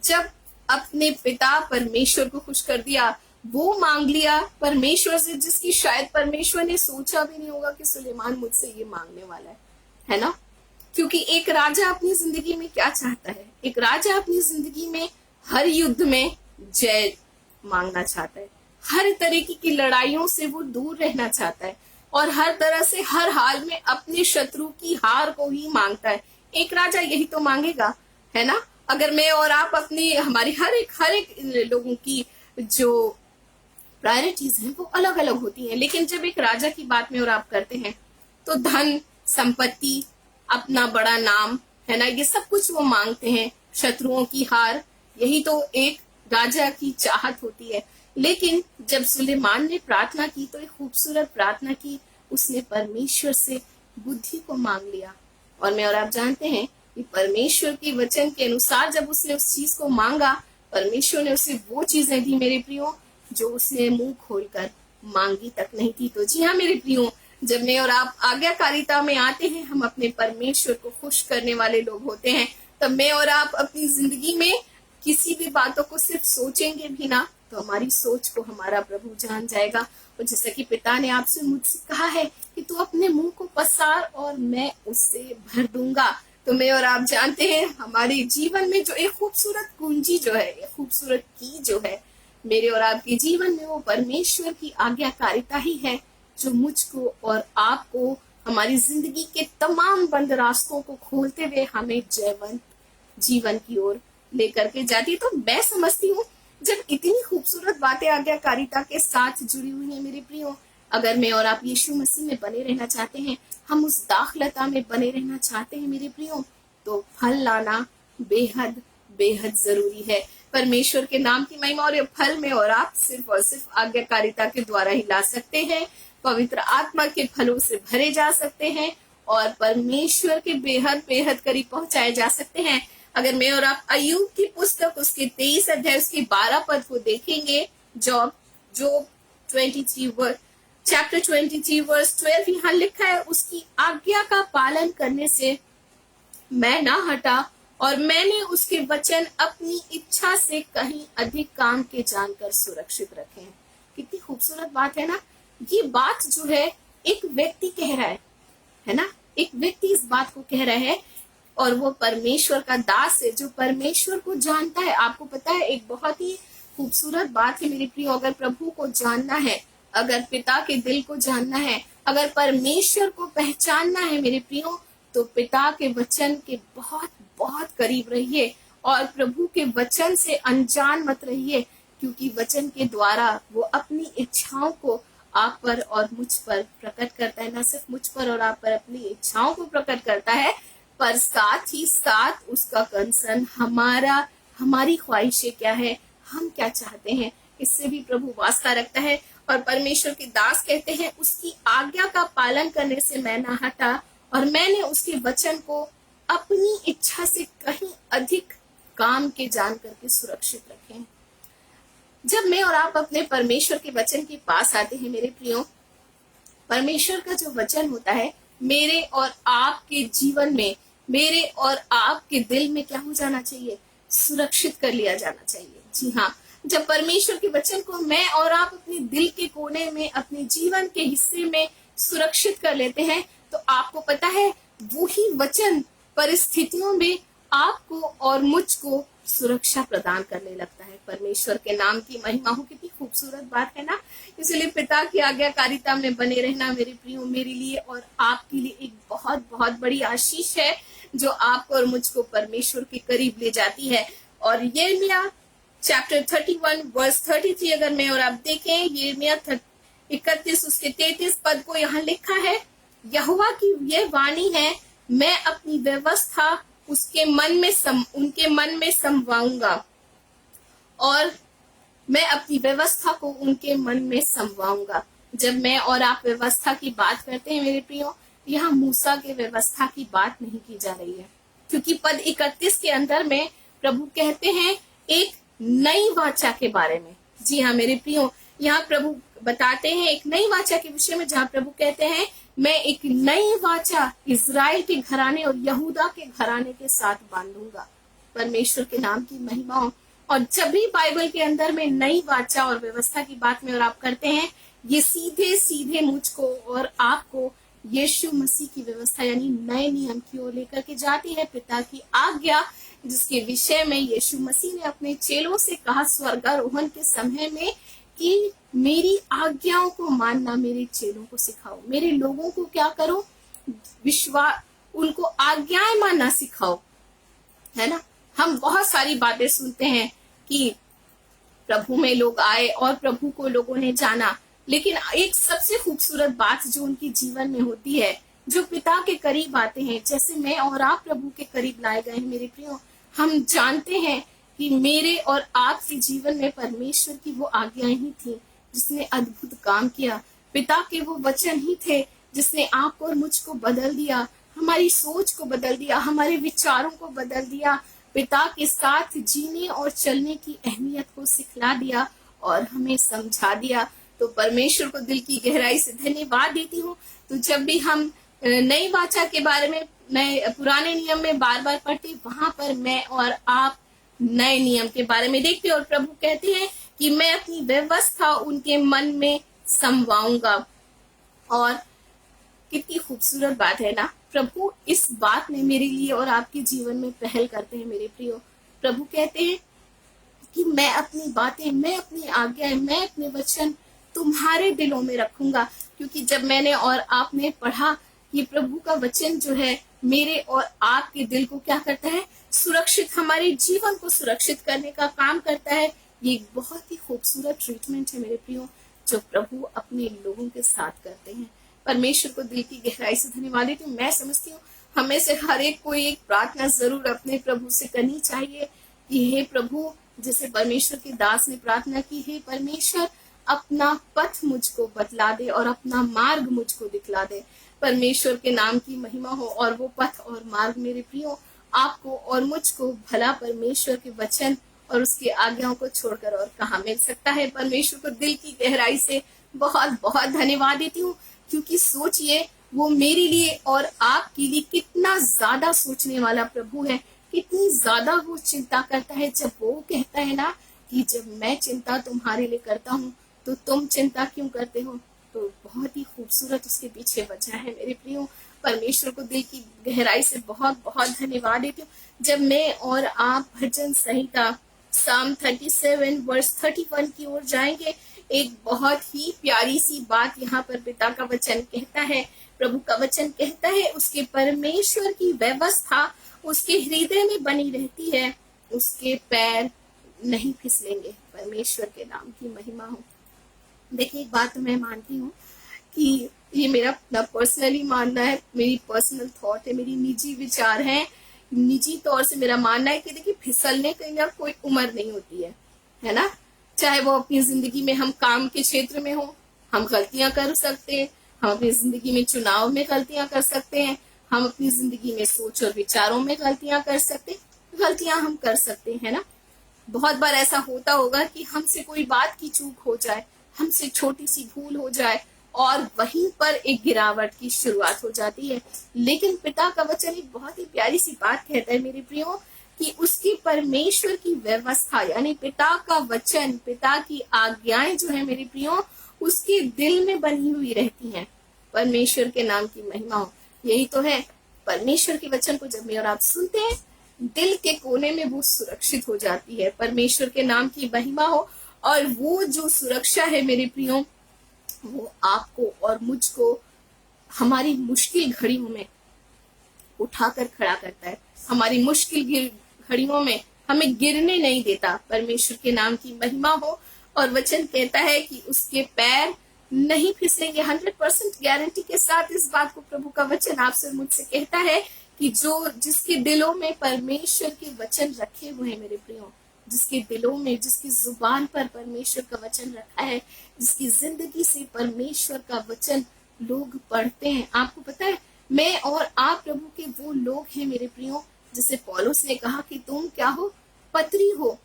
जब अपने पिता परमेश्वर को खुश कर दिया, वो मांग लिया परमेश्वर से जिसकी शायद परमेश्वर ने सोचा भी नहीं होगा कि सुलेमान मुझसे ये मांगने वाला है ना। क्योंकि एक राजा अपनी जिंदगी में क्या चाहता है, एक राजा अपनी जिंदगी में हर युद्ध में जय मांगना चाहता है, हर तरीके की लड़ाइयों से वो दूर रहना चाहता है, और हर तरह से हर हाल में अपने शत्रु की हार को ही मांगता है। एक राजा यही तो मांगेगा, है ना। अगर मैं और आप अपनी हमारी हर एक लोगों की जो प्रायोरिटीज हैं वो अलग अलग होती हैं, लेकिन जब एक राजा की बात में और आप करते हैं तो धन संपत्ति, अपना बड़ा नाम, है ना, ये सब कुछ वो मांगते हैं, शत्रुओं की हार, यही तो एक राजा की चाहत होती है। लेकिन जब सुलेमान ने प्रार्थना की तो एक खूबसूरत प्रार्थना की, उसने परमेश्वर से बुद्धि को मांग लिया। और मैं और आप जानते हैं कि परमेश्वर के वचन के अनुसार जब उसने उस चीज को मांगा, परमेश्वर ने उसे वो चीजें दी मेरे प्रियो जो उसने मुंह खोलकर मांगी तक नहीं थी। तो जी हाँ मेरे प्रियो, जब मैं और आप आज्ञाकारिता में आते हैं, हम अपने परमेश्वर को खुश करने वाले लोग होते हैं। तब मैं और आप अपनी जिंदगी में किसी भी बातों को सिर्फ सोचेंगे भी ना, तो हमारी सोच को हमारा प्रभु जान जाएगा। और जैसा कि पिता ने आपसे मुझसे कहा है कि तू अपने मुंह को पसार और मैं उससे भर दूंगा। तो मैं और आप जानते हैं हमारे जीवन में जो एक खूबसूरत कुंजी जो है, एक खूबसूरत की जो है मेरे और आपके जीवन में, वो परमेश्वर की आज्ञाकारिता ही है जो मुझको और आपको हमारी जिंदगी के तमाम बंद रास्तों को खोलते हुए हमें जयवंत जीवन की ओर लेकर के जाती। तो मैं समझती हूँ जब इतनी खूबसूरत बातें आज्ञाकारिता के साथ जुड़ी हुई है मेरे प्रियो, अगर मैं और आप यीशु मसीह में बने रहना चाहते हैं, हम उस दाखलता में बने रहना चाहते हैं मेरे प्रियो, तो फल लाना बेहद बेहद जरूरी है। परमेश्वर के नाम की महिमा। और ये फल में और आप सिर्फ और सिर्फ आज्ञाकारिता के द्वारा ही ला सकते हैं। पवित्र आत्मा के फलों से भरे जा सकते हैं और परमेश्वर के बेहद बेहद करीब पहुंचाए जा सकते हैं। अगर मैं और आप अय्यूब की पुस्तक उसके 23 अध्याय उसके 12 पद को देखेंगे, जो 23 चैप्टर 23 वर्स 12 यहाँ लिखा है, उसकी आज्ञा का पालन करने से मैं ना हटा और मैंने उसके वचन अपनी इच्छा से कहीं अधिक काम के जानकर सुरक्षित रखे हैं। कितनी खूबसूरत बात है ना। ये बात जो है एक व्यक्ति कह रहा है ना, एक व्यक्ति इस बात को कह रहा है और वो परमेश्वर का दास है जो परमेश्वर को जानता है। आपको पता है एक बहुत ही खूबसूरत बात है मेरे प्रियो, अगर प्रभु को जानना है, अगर पिता के दिल को जानना है, अगर परमेश्वर को पहचानना है मेरे प्रियो, तो पिता के वचन के बहुत बहुत करीब रहिए और प्रभु के वचन से अनजान मत रहिए, क्योंकि वचन के द्वारा वो अपनी इच्छाओं को आप पर और मुझ पर प्रकट करता है। न सिर्फ मुझ पर और आप पर अपनी इच्छाओं को प्रकट करता है, पर साथ ही साथ उसका कंसर्न हमारी ख्वाहिशें क्या है, हम क्या चाहते हैं, इससे भी प्रभु वास्ता रखता है। और परमेश्वर के दास कहते हैं उसकी आज्ञा का पालन करने से मैं ना हटा और मैंने उसके वचन को अपनी इच्छा से कहीं अधिक काम के जान करके सुरक्षित रखे। जब मैं और आप अपने परमेश्वर के वचन के पास आते हैं मेरे प्रियो, परमेश्वर का जो वचन होता है मेरे और आपके जीवन में, मेरे और आपके दिल में क्या हो जाना चाहिए, सुरक्षित कर लिया जाना चाहिए। जी हाँ, जब परमेश्वर के वचन को मैं और आप अपने दिल के कोने में, अपने जीवन के हिस्से में सुरक्षित कर लेते हैं, तो आपको पता है वही वचन परिस्थितियों में आपको और मुझको सुरक्षा प्रदान करने लगता है। परमेश्वर के नाम की महिमा हो, कितनी खूबसूरत बात है ना। इसलिए पिता की आज्ञाकारिता में बने रहना मेरे प्रियो मेरे लिए और आपके लिए एक बहुत बहुत बड़ी आशीष है, जो आपको और मुझको परमेश्वर के करीब ले जाती है। और यिर्मयाह चैप्टर 31 वर्स 33 अगर मैं और आप देखें, यिर्मयाह 31 उसके 33 पद को यहाँ लिखा है, यहोवा की यह वाणी है, मैं अपनी व्यवस्था उनके मन में समवाऊंगा और मैं अपनी व्यवस्था को उनके मन में समवाऊंगा। जब मैं और आप व्यवस्था की बात करते हैं मेरे प्रियो, यहाँ मूसा के व्यवस्था की बात नहीं की जा रही है, क्योंकि पद 31 के अंदर में प्रभु कहते हैं एक नई वाचा के बारे में। जी हाँ मेरे प्रियो, यहाँ प्रभु बताते हैं एक नई वाचा के विषय में, जहाँ प्रभु कहते हैं मैं एक नई वाचा इजराइल के घराने और यहूदा के घराने के साथ बांधूंगा। परमेश्वर के नाम की महिमा हो। और जब भी बाइबल के अंदर में नई वाचा और व्यवस्था की बात में और आप करते हैं, ये सीधे सीधे मुझको और आपको यीशु मसीह की व्यवस्था यानी नए नियम की ओर लेकर के जाती है। पिता की आज्ञा जिसके विषय में यीशु मसीह ने अपने चेलों से कहा स्वर्गारोहण के समय में कि मेरी आज्ञाओं को मानना मेरे चेलों को सिखाओ, मेरे लोगों को क्या करो, उनको आज्ञाएं मानना सिखाओ, है ना। हम बहुत सारी बातें सुनते हैं कि प्रभु में लोग आए और प्रभु को लोगों ने जाना, लेकिन एक सबसे खूबसूरत बात जो उनके जीवन में होती है, जो पिता के करीब आते हैं, जैसे मैं और आप प्रभु के करीब लाए गए हैं मेरे प्रियो, हम जानते हैं कि मेरे और आपके जीवन में परमेश्वर की वो आज्ञाएं ही थी जिसने अद्भुत काम किया। पिता के वो वचन ही थे जिसने आपको और मुझको बदल दिया, हमारी सोच को बदल दिया, हमारे विचारों को बदल दिया, पिता के साथ जीने और चलने की अहमियत को सिखला दिया और हमें समझा दिया। तो परमेश्वर को दिल की गहराई से धन्यवाद देती हूँ। तो जब भी हम नई वाचा के बारे में मैं पुराने नियम में बार बार पढ़ती, वहां पर मैं और आप नए नियम के बारे में देखते और प्रभु कहते हैं कि मैं अपनी व्यवस्था उनके मन में समवाऊंगा। और कितनी खूबसूरत बात है ना, प्रभु इस बात में मेरे लिए और आपके जीवन में पहल करते हैं मेरे प्रियो। प्रभु कहते हैं कि मैं अपनी बातें, मैं अपनी आज्ञाएं, मैं अपने वचन तुम्हारे दिलों में रखूंगा। क्योंकि जब मैंने और आपने पढ़ा कि प्रभु का वचन जो है मेरे और आपके दिल को क्या करता है, सुरक्षित, हमारे जीवन को सुरक्षित करने का काम करता है। ये बहुत ही खूबसूरत ट्रीटमेंट है मेरे प्रियो, जो प्रभु अपने लोगों के साथ करते हैं। परमेश्वर को दिल की गहराई से धन्यवाद देती हूँ। मैं समझती हूँ हमें से हर एक को एक प्रार्थना जरूर अपने प्रभु से करनी चाहिए कि हे प्रभु, जैसे परमेश्वर के दास ने प्रार्थना की, हे परमेश्वर अपना पथ मुझको बतला दे और अपना मार्ग मुझको दिखला दे। परमेश्वर के नाम की महिमा हो। और वो पथ और मार्ग मेरे प्रियो आपको और मुझको भला परमेश्वर के वचन और उसकी आज्ञाओं को छोड़कर और कहाँ मिल सकता है। परमेश्वर को दिल की गहराई से बहुत बहुत धन्यवाद देती हूँ, क्योंकि सोचिए वो मेरे लिए और आपके लिए कितना ज्यादा सोचने वाला प्रभु है, कितनी ज्यादा वो चिंता करता है। जब वो कहता है ना कि जब मैं चिंता तुम्हारे लिए करता हूँ तो तुम चिंता क्यों करते हो, तो बहुत ही खूबसूरत उसके पीछे वजह है मेरे प्रियो। परमेश्वर को दिल की गहराई से बहुत बहुत धन्यवाद देती हूँ। जब मैं और आप भजन संहिता साम 37 वर्स 31 की ओर जाएंगे, एक बहुत ही प्यारी सी बात यहाँ पर पिता का वचन कहता है, प्रभु का वचन कहता है, उसके परमेश्वर की व्यवस्था उसके हृदय में बनी रहती है, उसके पैर नहीं फिसलेंगे। परमेश्वर के नाम की महिमा हो। देखिए एक बात मैं मानती हूँ कि ये मेरा अपना पर्सनली मानना है, मेरी पर्सनल थॉट है, मेरी निजी विचार है, निजी तौर से मेरा मानना है कि देखिए फिसलने की कोई उम्र नहीं होती है ना। चाहे वो अपनी जिंदगी में हम काम के क्षेत्र में हो, हम गलतियां कर सकते हैं, हम अपनी जिंदगी में चुनाव में गलतियां कर सकते हैं, हम अपनी जिंदगी में सोच और विचारों में गलतियां कर सकते हैं, गलतियां हम कर सकते हैं ना। बहुत बार ऐसा होता होगा कि हमसे कोई बात की चूक हो जाए, हमसे छोटी सी भूल हो जाए और वहीं पर एक गिरावट की शुरुआत हो जाती है। लेकिन पिता का वचन एक बहुत ही प्यारी सी बात कहता है मेरे प्रियो, कि उसकी परमेश्वर की व्यवस्था यानी पिता का वचन, पिता की आज्ञाएं जो है मेरे प्रियो उसके दिल में बनी हुई रहती हैं। परमेश्वर के नाम की महिमा हो। यही तो है, परमेश्वर के वचन को जब मैं और आप सुनते हैं दिल के कोने में वो सुरक्षित हो जाती है। परमेश्वर के नाम की महिमा हो। और वो जो सुरक्षा है मेरे प्रियो वो आपको और मुझको हमारी मुश्किल घड़ियों में उठाकर खड़ा करता है। हमारी मुश्किल घड़ियों में हमें गिरने नहीं देता। परमेश्वर के नाम की महिमा हो। और वचन कहता है कि उसके पैर नहीं फिसलेंगे। 100% गारंटी के साथ इस बात को प्रभु का वचन आपसे मुझसे कहता है कि जो जिसके दिलों में परमेश्वर के वचन रखे हुए हैं मेरे प्रियो, जिसके दिलों में, जिसकी जुबान पर परमेश्वर का वचन रखा है, जिसकी जिंदगी से परमेश्वर का वचन लोग पढ़ते हैं। आपको पता है मैं और आप प्रभु के वो लोग हैं मेरे प्रियो, जिसे पौलुस ने कहा कि तुम क्या हो, पत्री हो।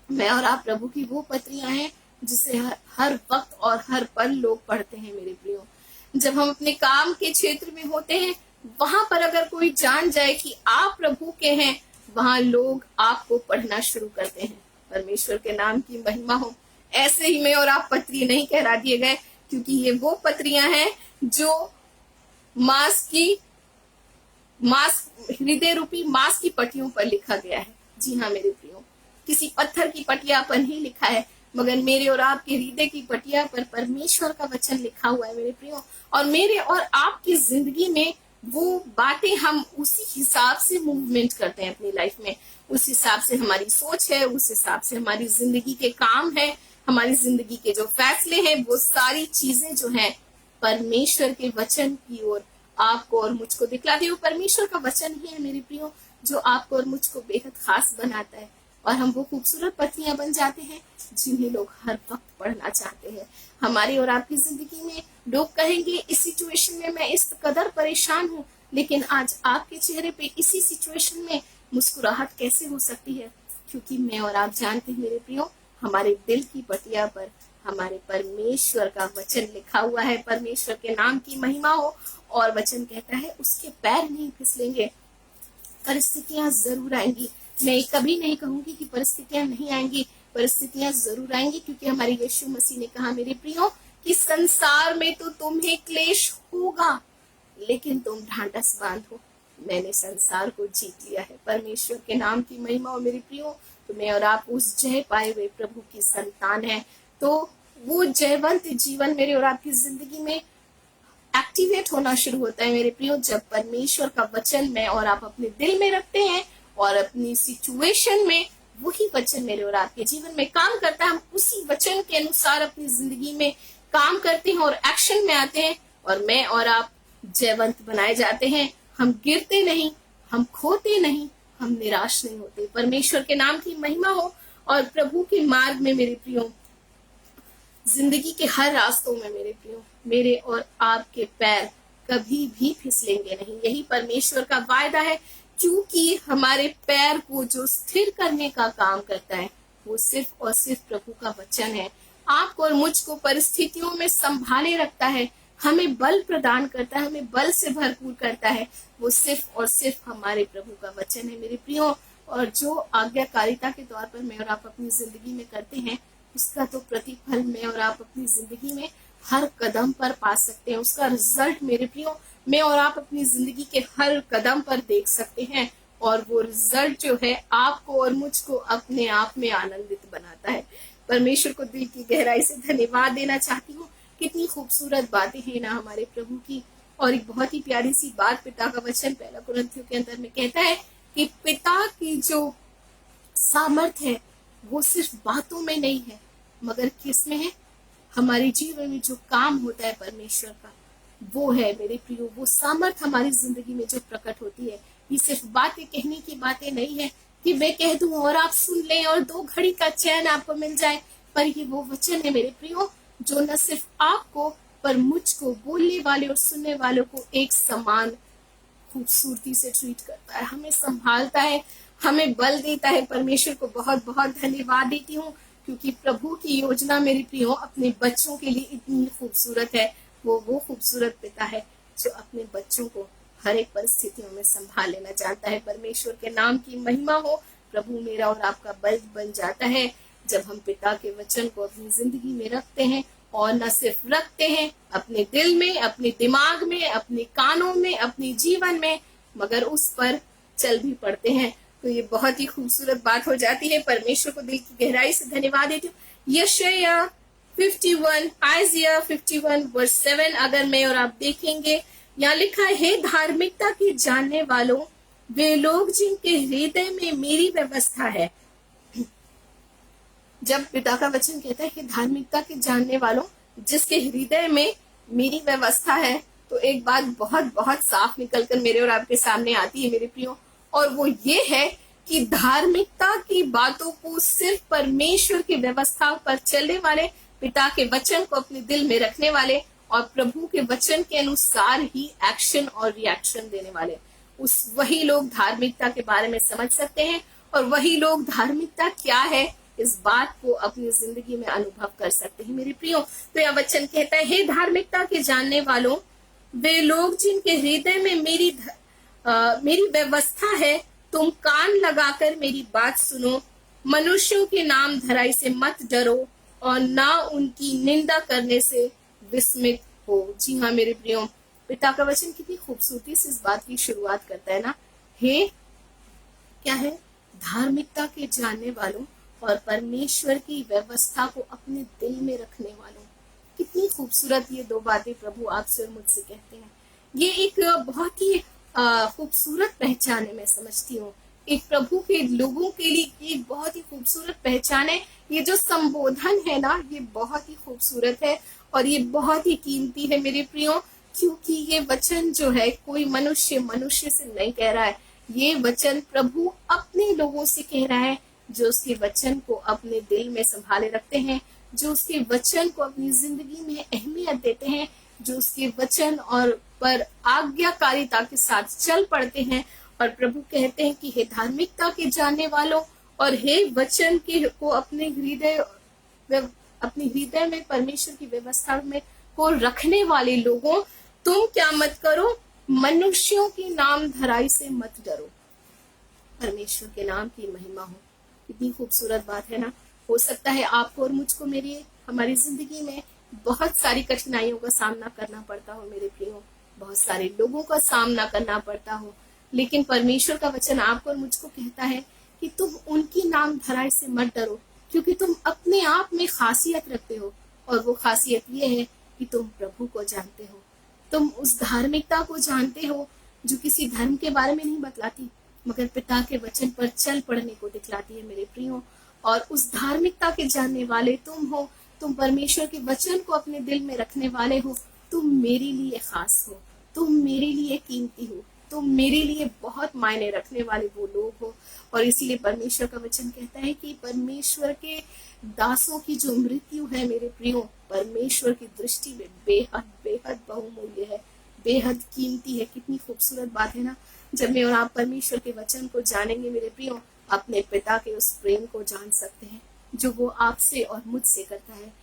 मैं और आप प्रभु की वो पत्रियां हैं जिसे हर वक्त और हर पल लोग पढ़ते हैं मेरे प्रियो। जब हम अपने काम के क्षेत्र में होते हैं वहां पर अगर कोई जान जाए कि आप प्रभु के हैं, वहां लोग आपको पढ़ना शुरू करते हैं। परमेश्वर के नाम की महिमा हो। ऐसे ही मैं और आप पत्री नहीं कहला दिए गए, क्योंकि ये वो पत्रियां हैं जो हृदय रूपी मांस की पट्टियों पर लिखा गया है। जी हाँ मेरे प्रियो, किसी पत्थर की पटिया पर नहीं लिखा है, मगर मेरे और आपके हृदय की पटिया पर परमेश्वर का वचन लिखा हुआ है मेरे प्रियो। और मेरे और आपकी जिंदगी में वो बातें हम उसी हिसाब से मूवमेंट करते हैं अपनी लाइफ में। उस हिसाब से हमारी सोच है, उस हिसाब से हमारी जिंदगी के काम है, हमारी जिंदगी के जो फैसले हैं, वो सारी चीजें जो है परमेश्वर के वचन की ओर आपको और मुझको दिखलाती है। वो परमेश्वर का वचन ही है मेरे प्रियो जो आपको और मुझको बेहद खास बनाता है। और हम वो खूबसूरत पत्रियां बन जाते हैं जिन्हें लोग हर वक्त पढ़ना चाहते हैं। हमारी और आपकी जिंदगी में लोग कहेंगे इस सिचुएशन में मैं इस कदर परेशान हूँ, लेकिन आज आपके चेहरे पे इसी सिचुएशन में मुस्कुराहट कैसे हो सकती है? क्योंकि मैं और आप जानते हैं मेरे प्रियो, हमारे दिल की पटिया पर हमारे परमेश्वर का वचन लिखा हुआ है। परमेश्वर के नाम की महिमा हो। और वचन कहता है उसके पैर नहीं फिसलेंगे। परिस्थितियां जरूर आएंगी, मैं कभी नहीं कहूंगी कि परिस्थितियां नहीं आएंगी, परिस्थितियां जरूर आएंगी, क्योंकि हमारे यीशु मसीह ने कहा मेरे प्रियो कि संसार में तो तुम्हें क्लेश होगा, लेकिन तुम ढांढस बांधो, मैंने संसार को जीत लिया है। परमेश्वर के नाम की महिमा हो मेरे प्रियो। तो मैं और आप उस जय पाए हुए प्रभु की संतान है। तो वो जयवंत जीवन मेरे और आपकी जिंदगी में एक्टिवेट होना शुरू होता है मेरे प्रियो, जब परमेश्वर का वचन मैं और आप अपने दिल में रखते हैं और अपनी सिचुएशन में वही वचन मेरे और आपके जीवन में काम करता है। हम उसी वचन के अनुसार अपनी जिंदगी में काम करते हैं और एक्शन में आते हैं, और मैं और आप जयवंत बनाए जाते हैं। हम गिरते नहीं, हम खोते नहीं, हम निराश नहीं होते। परमेश्वर के नाम की महिमा हो। और प्रभु के मार्ग में मेरे प्रियो, जिंदगी के हर रास्तों में मेरे प्रियो, मेरे और आपके पैर कभी भी फिसलेंगे नहीं। यही परमेश्वर का वायदा है, क्योंकि हमारे पैर को जो स्थिर करने का काम करता है वो सिर्फ और सिर्फ प्रभु का वचन है। आपको और मुझको परिस्थितियों में संभाले रखता है, हमें बल प्रदान करता है, हमें बल से भरपूर करता है, वो सिर्फ और सिर्फ हमारे प्रभु का वचन है मेरे प्रियो। और जो आज्ञाकारिता के तौर पर मैं और आप अपनी जिंदगी में करते हैं, उसका तो प्रतिफल मैं और आप अपनी जिंदगी में हर कदम पर पा सकते हैं। उसका रिजल्ट मेरे प्रियो मैं और आप अपनी जिंदगी के हर कदम पर देख सकते हैं। और वो रिजल्ट जो है आपको और मुझको अपने आप में आनंदित बनाता है। परमेश्वर को दिल की गहराई से धन्यवाद देना चाहती हूँ। कितनी खूबसूरत बातें हैं ना हमारे प्रभु की। और एक बहुत ही प्यारी सी बात पिता का वचन 1 कुरिन्थियों के अंदर में कहता है कि पिता की जो सामर्थ्य है वो सिर्फ बातों में नहीं है, मगर किस में है? हमारे जीवन में जो काम होता है परमेश्वर का, वो है मेरे प्रियो। वो सामर्थ हमारी जिंदगी में जो प्रकट होती है, ये सिर्फ बातें कहने की बातें नहीं है कि मैं कह दूं और आप सुन लें और 2 घड़ी का चैन आपको मिल जाए, पर ये वो वचन है मेरे प्रियो जो न सिर्फ आपको पर मुझको, बोलने वाले और सुनने वालों को एक समान खूबसूरती से ट्रीट करता है, हमें संभालता है, हमें बल देता है। परमेश्वर को बहुत बहुत धन्यवाद देती हूँ, क्योंकि प्रभु की योजना मेरे प्रियो अपने बच्चों के लिए इतनी खूबसूरत है। वो खूबसूरत पिता है जो अपने बच्चों को हर एक परिस्थितियों में संभाल लेना जानता है। परमेश्वर के नाम की महिमा हो। प्रभु मेरा और आपका बल बन जाता है जब हम पिता के वचन को अपनी जिंदगी में रखते हैं, और न सिर्फ रखते हैं अपने दिल में, अपने दिमाग में, अपने कानों में, अपने जीवन में, मगर उस पर चल भी पड़ते हैं। तो ये बहुत ही खूबसूरत बात हो जाती है। परमेश्वर को दिल की गहराई से धन्यवाद देती हूँ। यशायाह 51, आइजिया 51 वर्स 7 अगर मैं और आप देखेंगे, यहाँ लिखा है, हे धार्मिकता के जानने वालों, वे लोग जिनके हृदय में मेरी व्यवस्था है। जब पिता का वचन कहता है कि धार्मिकता के जानने वालों, जिसके हृदय में मेरी व्यवस्था है, तो एक बात बहुत बहुत साफ निकलकर मेरे और आपके सामने आती है मेरे प्रियो, और वो ये है कि धार्मिकता की बातों को सिर्फ परमेश्वर की व्यवस्था पर चलने वाले, पिता के वचन को अपने दिल में रखने वाले और प्रभु के वचन के अनुसार ही एक्शन और रिएक्शन देने वाले, वही लोग धार्मिकता के बारे में समझ सकते हैं, और वही लोग धार्मिकता क्या है इस बात को अपनी जिंदगी में अनुभव कर सकते हैं मेरे प्रियो। तो यह वचन कहता है, हे धार्मिकता के जानने वालों, वे लोग जिनके हृदय में मेरी व्यवस्था है, तुम कान लगाकर मेरी बात सुनो। मनुष्यों के नाम धराई से मत डरो और ना उनकी निंदा करने से विस्मित हो। जी हाँ मेरे प्रियो, पिता का वचन कितनी खूबसूरती से इस बात की शुरुआत करता है ना, हे क्या है, धार्मिकता के जानने वालों और परमेश्वर की व्यवस्था को अपने दिल में रखने वालों। कितनी खूबसूरत ये दो बातें प्रभु आपसे और मुझसे कहते हैं। ये एक बहुत ही खूबसूरत पहचान है, मैं समझती हूँ एक प्रभु के लोगों के लिए एक बहुत ही खूबसूरत पहचान है। ये जो संबोधन है ना, ये बहुत ही खूबसूरत है और ये बहुत ही कीमती है मेरे प्रियो, क्योंकि ये वचन जो है कोई मनुष्य से नहीं कह रहा है, ये वचन प्रभु अपने लोगों से कह रहा है, जो उसके वचन को अपने दिल में संभाले रखते हैं, जो उसके वचन को अपनी जिंदगी में अहमियत देते हैं, जो उसके वचन और पर आज्ञाकारिता के साथ चल पड़ते हैं। और प्रभु कहते हैं कि हे धार्मिकता के जानने वालों और हे वचन के को अपने हृदय में परमेश्वर की व्यवस्था में को रखने वाले लोगों, तुम क्या मत करो, मनुष्यों की नाम धराई से मत डरो। परमेश्वर के नाम की महिमा हो। कितनी खूबसूरत बात है ना। हो सकता है आपको और मुझको हमारी जिंदगी में बहुत सारी कठिनाइयों का सामना करना पड़ता हो मेरे प्रियो, बहुत सारे लोगों का सामना करना पड़ता हो, लेकिन परमेश्वर का वचन आपको और मुझको कहता है कि तुम उनकी नाम धराई से मत डरो, क्योंकि तुम अपने आप में खासियत रखते हो, और वो खासियत ये है कि तुम प्रभु को जानते हो। तुम उस धार्मिकता को जानते हो जो किसी धर्म के बारे में नहीं बतलाती, मगर पिता के वचन पर चल पड़ने को दिखलाती है मेरे प्रियो। और उस धार्मिकता के जानने वाले तुम हो, तुम परमेश्वर के वचन को अपने दिल में रखने वाले हो। तुम मेरे लिए खास हो, तुम मेरे लिए कीमती हो, तुम मेरे लिए बहुत मायने रखने वाले वो लोग हो। और इसीलिए परमेश्वर का वचन कहता है कि परमेश्वर के दासों की जो मृत्यु है मेरे प्रियो, परमेश्वर की दृष्टि में बेहद बेहद बहुमूल्य है, बेहद कीमती है। कितनी खूबसूरत बात है ना। जब मैं और आप परमेश्वर के वचन को जानेंगे मेरे प्रियो, अपने पिता के उस प्रेम को जान सकते हैं जो वो आपसे और मुझसे करता है।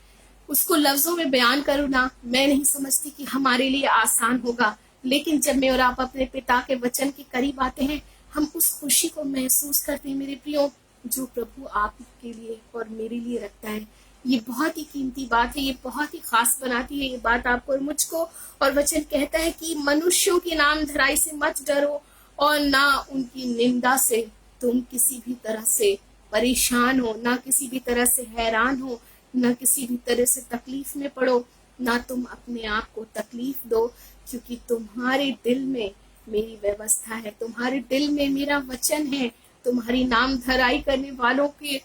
उसको लफ्जों में बयान करूँ ना, मैं नहीं समझती कि हमारे लिए आसान होगा, लेकिन जब मैं और आप अपने पिता के वचन के करीब आते हैं, हम उस खुशी को महसूस करते हैं मेरे प्रियो, जो प्रभु आपके लिए और मेरे लिए रखता है। ये बहुत ही कीमती बात है, ये बहुत ही खास बनाती है ये बात आपको और मुझको। और वचन कहता है कि मनुष्यों की नाम धराई से मत डरो और ना उनकी निंदा से तुम किसी भी तरह से परेशान हो, ना किसी भी तरह से हैरान हो, ना किसी भी तरह से तकलीफ में पड़ो, ना तुम अपने आप को तकलीफ दो, क्योंकि तुम्हारे दिल में मेरी व्यवस्था है, तुम्हारे दिल में मेरा वचन है। तुम्हारी नाम धराई करने वालों के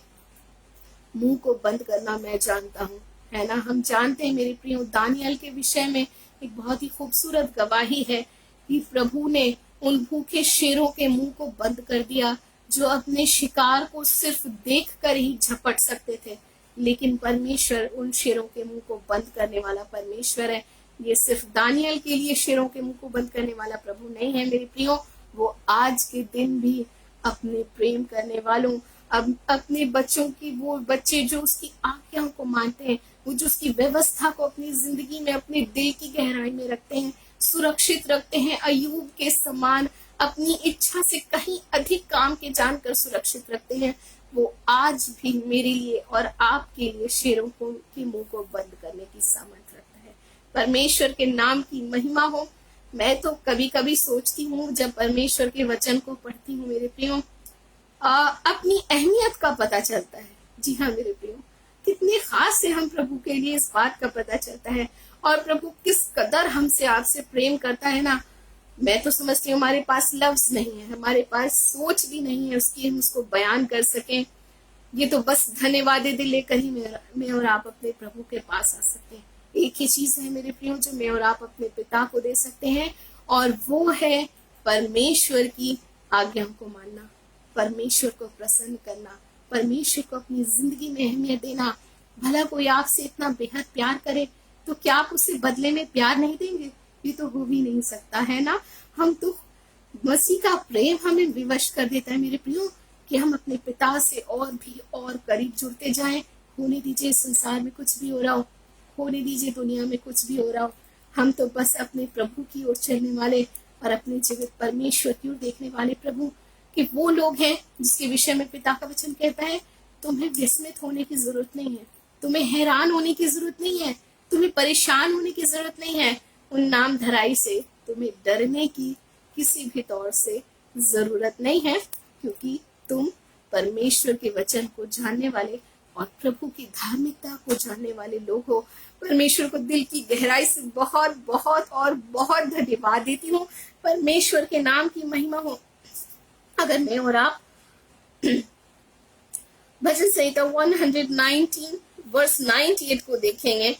मुंह को बंद करना मैं जानता हूँ, है ना। हम जानते हैं मेरे प्रियो, दानियल के विषय में एक बहुत ही खूबसूरत गवाही है कि प्रभु ने उन भूखे शेरों के मुंह को बंद कर दिया, जो अपने शिकार को सिर्फ देख कर ही झपट सकते थे, लेकिन परमेश्वर उन शेरों के मुंह को बंद करने वाला परमेश्वर है। ये सिर्फ दानियल के लिए शेरों के मुंह को बंद करने वाला प्रभु नहीं है मेरे प्रियो, वो आज के दिन भी अपने प्रेम करने वालों, अपने बच्चों की, वो बच्चे जो उसकी आज्ञाओं को मानते हैं, वो जो उसकी व्यवस्था को अपनी जिंदगी में अपने दिल की गहराई में रखते हैं, सुरक्षित रखते हैं, अय्यूब के समान अपनी इच्छा से कहीं अधिक काम के जानकर सुरक्षित रखते हैं, वो आज भी मेरे लिए और आपके लिए शेरों को के मुंह को बंद करने की सामर्थ्य रखता है। परमेश्वर के नाम की महिमा हो। मैं तो कभी कभी सोचती हूँ जब परमेश्वर के वचन को पढ़ती हूँ मेरे प्रियो, अपनी अहमियत का पता चलता है। जी हाँ मेरे प्रियो, कितने खास से हम प्रभु के लिए, इस बात का पता चलता है। और प्रभु किस कदर हमसे, आपसे प्रेम करता है ना, मैं तो समझती हूँ हमारे पास लफ्ज नहीं है, हमारे पास सोच भी नहीं है उसकी, हम उसको बयान कर सकें। ये तो बस धन्यवाद दे लेकर ही मैं और आप अपने प्रभु के पास आ सकते हैं। एक ही चीज है मेरे प्रियो जो मैं और आप अपने पिता को दे सकते हैं, और वो है परमेश्वर की आज्ञाओं को मानना, परमेश्वर को प्रसन्न करना, परमेश्वर को अपनी जिंदगी में अहमियत देना। भला कोई आपसे इतना बेहद प्यार करे तो क्या आप उसे बदले में प्यार नहीं देंगे? ये तो हो भी नहीं सकता है ना। हम तो, मसीह का प्रेम हमें विवश कर देता है मेरे प्रियो कि हम अपने पिता से और भी और करीब जुड़ते जाएं। होने दीजिए संसार में कुछ भी हो रहा हो, होने दीजिए दुनिया में कुछ भी हो रहा हो, हम तो बस अपने प्रभु की ओर चलने वाले और अपने जीवित परमेश्वर की ओर देखने वाले प्रभु कि वो लोग हैं जिसके विषय में पिता का वचन कहता है, तुम्हें विस्मित होने की जरूरत नहीं है, तुम्हें हैरान होने की जरूरत नहीं है, तुम्हें परेशान होने की जरूरत नहीं है। उन नाम धराई से तुम्हें डरने की किसी भी तौर से जरूरत नहीं है, क्योंकि तुम परमेश्वर के वचन को जानने वाले और प्रभु की धार्मिकता को जानने वाले लोग हो। परमेश्वर को दिल की गहराई से बहुत बहुत और बहुत धन्यवाद देती हूँ। परमेश्वर के नाम की महिमा हो। अगर मैं और आप भजन संहिता 119 वर्स 98 को देखेंगे,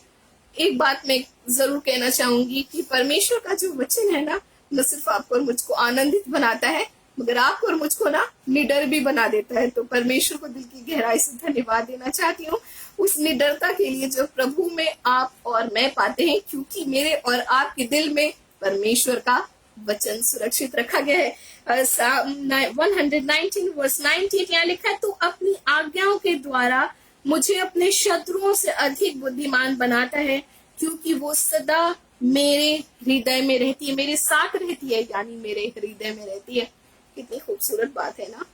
एक बात मैं जरूर कहना चाहूंगी कि परमेश्वर का जो वचन है ना, न सिर्फ आपको और मुझको आनंदित बनाता है, मगर आपको और मुझको ना निडर भी बना देता है। तो परमेश्वर को दिल की गहराई से धन्यवाद देना चाहती हूँ उस निडरता के लिए जो प्रभु में आप और मैं पाते हैं, क्योंकि मेरे और आपके दिल में परमेश्वर का वचन सुरक्षित रखा गया है। 119 वर्स 98 यहाँ लिखा है, तो अपनी आज्ञाओं के द्वारा मुझे अपने शत्रुओं से अधिक बुद्धिमान बनाता है, क्योंकि वो सदा मेरे हृदय में रहती है, मेरे साथ रहती है, यानी मेरे हृदय में रहती है। कितनी खूबसूरत बात है ना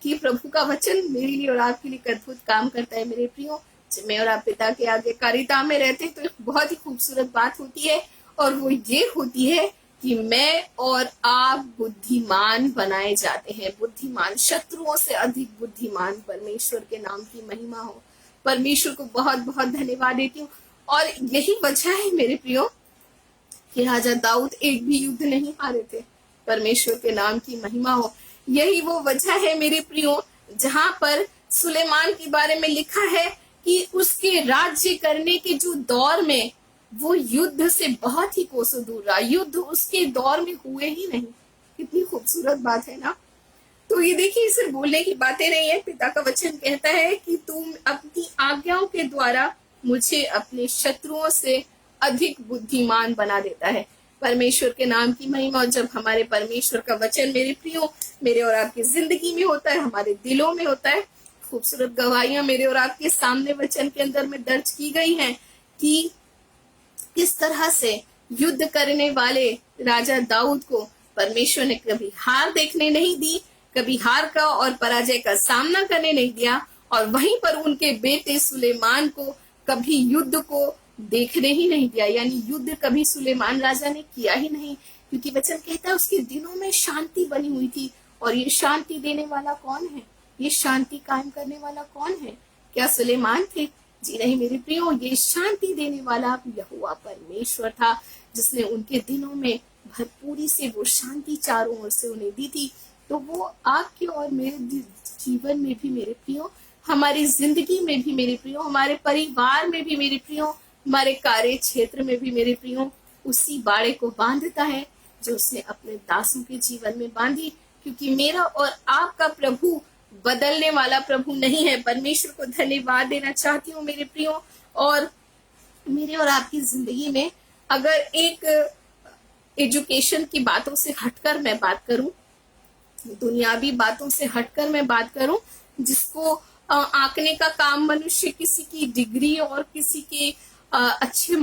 कि प्रभु का वचन मेरे लिए और आपके लिए अद्भुत काम करता है मेरे प्रियो। जब मैं और आप पिता के आगे कारिता में रहते हैं तो एक बहुत ही खूबसूरत बात होती है, और वो ये होती है कि मैं और आप बुद्धिमान बनाए जाते हैं, बुद्धिमान, शत्रुओं से अधिक बुद्धिमान। परमेश्वर के नाम की महिमा हो। परमेश्वर को बहुत बहुत धन्यवाद देती हूँ। और यही वजह है मेरे प्रियो कि राजा दाऊद एक भी युद्ध नहीं हारे थे। परमेश्वर के नाम की महिमा हो। यही वो वजह है मेरे प्रियो जहां पर सुलेमान के बारे में लिखा है कि उसके राज्य करने के जो दौर में वो युद्ध से बहुत ही कोसों दूर रहा, युद्ध उसके दौर में हुए ही नहीं। कितनी खूबसूरत बात है ना। तो ये देखिए, इसे बोलने की बातें नहीं है। पिता का वचन कहता है कि तुम अपनी आज्ञाओं के द्वारा मुझे अपने शत्रुओं से अधिक बुद्धिमान बना देता है। परमेश्वर के नाम की महिमा। और जब हमारे परमेश्वर का वचन मेरे प्रियो मेरे और आपकी जिंदगी में होता है, हमारे दिलों में होता है, खूबसूरत गवाहियां मेरे और आपके सामने वचन के अंदर में दर्ज की गई हैं कि किस तरह से युद्ध करने वाले राजा दाऊद को परमेश्वर ने कभी हार देखने नहीं दी, कभी हार का और पराजय का सामना करने नहीं दिया, और वहीं पर उनके बेटे सुलेमान को कभी युद्ध को देखने ही नहीं दिया, यानी युद्ध कभी सुलेमान राजा ने किया ही नहीं, क्योंकि वचन कहता है उसके दिनों में शांति बनी हुई थी। और ये शांति देने वाला कौन है? ये शांति कायम करने वाला कौन है? क्या सुलेमान थे? जी नहीं मेरे प्रियो, ये शांति देने वाला यहोवा परमेश्वर था, जिसने उनके दिनों में भरपूरी से वो शांति चारों ओर से उन्हें दी थी। तो वो आपके और मेरे जीवन में भी मेरे प्रियो, हमारी जिंदगी में भी मेरे प्रियो, हमारे परिवार में भी मेरे प्रियो, हमारे कार्य क्षेत्र में भी मेरे प्रियो, उसी बाड़े को बांधता है जो उसने अपने दासों के जीवन में बांधी। क्योंकि मेरा और आपका प्रभु बदलने वाला प्रभु नहीं है। परमेश्वर को धन्यवाद देना चाहती हूँ मेरे प्रियो। और मेरे और आपकी जिंदगी में अगर एक एजुकेशन की बातों से हटकर मैं बात करूं, दुनियावी बातों से हटकर मैं बात करूं, जिसको आंकने का काम मनुष्य किसी की डिग्री और किसी के अच्छे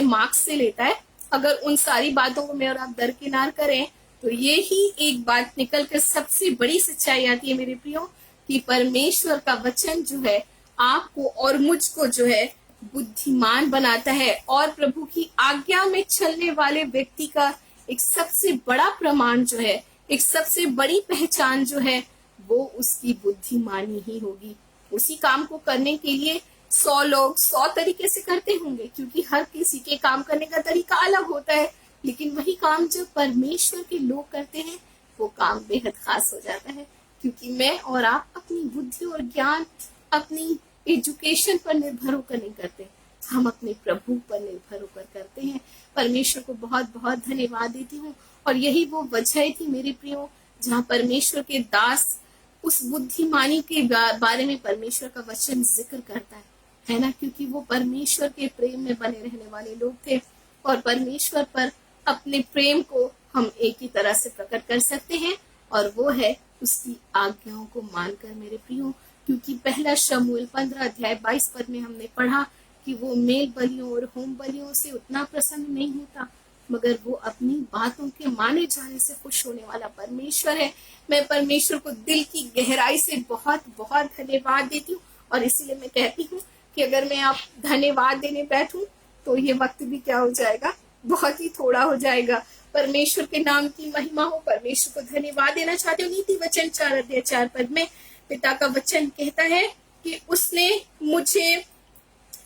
मार्क्स से लेता है, अगर उन सारी बातों को मैं और आप दरकिनार करें तो ये ही एक बात निकल कर सबसे बड़ी सच्चाई आती है मेरे प्रियो, कि परमेश्वर का वचन जो है आपको और मुझको जो है बुद्धिमान बनाता है। और प्रभु की आज्ञा में चलने वाले व्यक्ति का एक सबसे बड़ा प्रमाण जो है, एक सबसे बड़ी पहचान जो है, वो उसकी बुद्धिमानी ही होगी। उसी काम को करने के लिए 100 लोग 100 तरीके से करते होंगे, क्योंकि हर किसी के काम करने का तरीका अलग होता है, लेकिन वही काम जब परमेश्वर के लोग करते हैं वो काम बेहद खास हो जाता है। क्योंकि मैं और आप अपनी बुद्धि और ज्ञान, अपनी एजुकेशन पर निर्भर होकर नहीं करते, हम अपने प्रभु पर निर्भर होकर करते हैं। परमेश्वर को बहुत बहुत धन्यवाद देती हूँ। और यही वो वजह थी मेरे प्रियो, जहाँ परमेश्वर के दास उस बुद्धिमानी के बारे में परमेश्वर का वचन जिक्र करता है ना, क्योंकि वो परमेश्वर के प्रेम में बने रहने वाले लोग थे। और परमेश्वर पर अपने प्रेम को हम एक ही तरह से प्रकट कर सकते हैं, और वो है उसकी आज्ञाओं को मानकर मेरे प्रियो। क्योंकि पहला शमूएल 15 अध्याय 22 पद में हमने पढ़ा कि वो मेल बलियों और होम बलियों से उतना प्रसन्न नहीं होता, मगर वो अपनी बातों के माने जाने से खुश होने वाला परमेश्वर है। मैं परमेश्वर को दिल की गहराई से बहुत बहुत धन्यवाद देती हूँ। और इसीलिए मैं कहती हूँ कि अगर मैं आप धन्यवाद देने बैठूं तो ये वक्त भी क्या हो जाएगा, बहुत ही थोड़ा हो जाएगा। परमेश्वर के नाम की महिमा हो। परमेश्वर को धन्यवाद देना चाहते हो। नीति वचन 4 अध्याय 4 पद में पिता का वचन कहता है कि उसने मुझे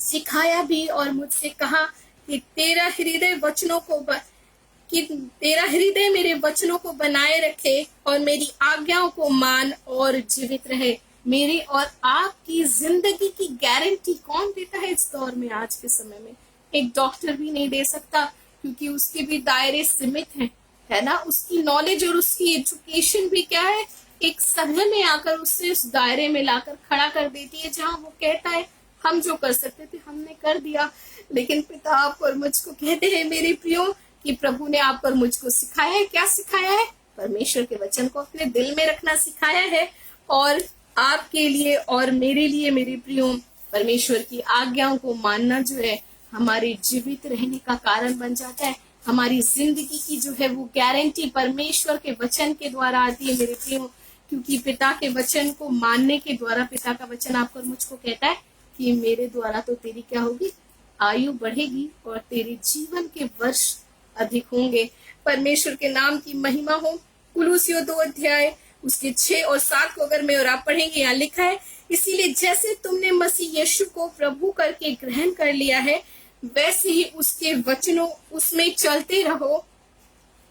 सिखाया भी और मुझसे कहा कि तेरा हृदय मेरे वचनों को बनाए रखे और मेरी आज्ञाओं को मान और जीवित रहे। मेरी और आपकी जिंदगी की गारंटी कौन देता है इस दौर में? आज के समय में एक डॉक्टर भी नहीं दे सकता, क्योंकि उसके भी दायरे सीमित हैं, है ना। उसकी नॉलेज और उसकी एजुकेशन भी क्या है, एक समय में आकर उससे उस दायरे में लाकर खड़ा कर देती है, जहाँ वो कहता है हम जो कर सकते थे हमने कर दिया। लेकिन पिता आप और मुझको कहते हैं मेरे प्रियो कि प्रभु ने आप और मुझको सिखाया है। क्या सिखाया है? परमेश्वर के वचन को अपने दिल में रखना सिखाया है। और आपके लिए और मेरे लिए मेरे प्रियो, परमेश्वर की आज्ञाओं को मानना जो है हमारे जीवित रहने का कारण बन जाता है। हमारी जिंदगी की जो है वो गारंटी परमेश्वर के वचन के द्वारा आती है मेरे प्रियो। क्योंकि पिता के वचन को मानने के द्वारा, पिता का वचन आपको और मुझको कहता है कि मेरे द्वारा तो तेरी क्या होगी, आयु बढ़ेगी और तेरे जीवन के वर्ष अधिक होंगे। परमेश्वर के नाम की महिमा हो। कुलूसियों 2 अध्याय उसके 6 और 7 को अगर मैं और आप पढ़ेंगे, यहाँ लिखा है, इसीलिए जैसे तुमने मसीह यीशु को प्रभु करके ग्रहण कर लिया है, वैसे ही उसके वचनों उसमें चलते रहो।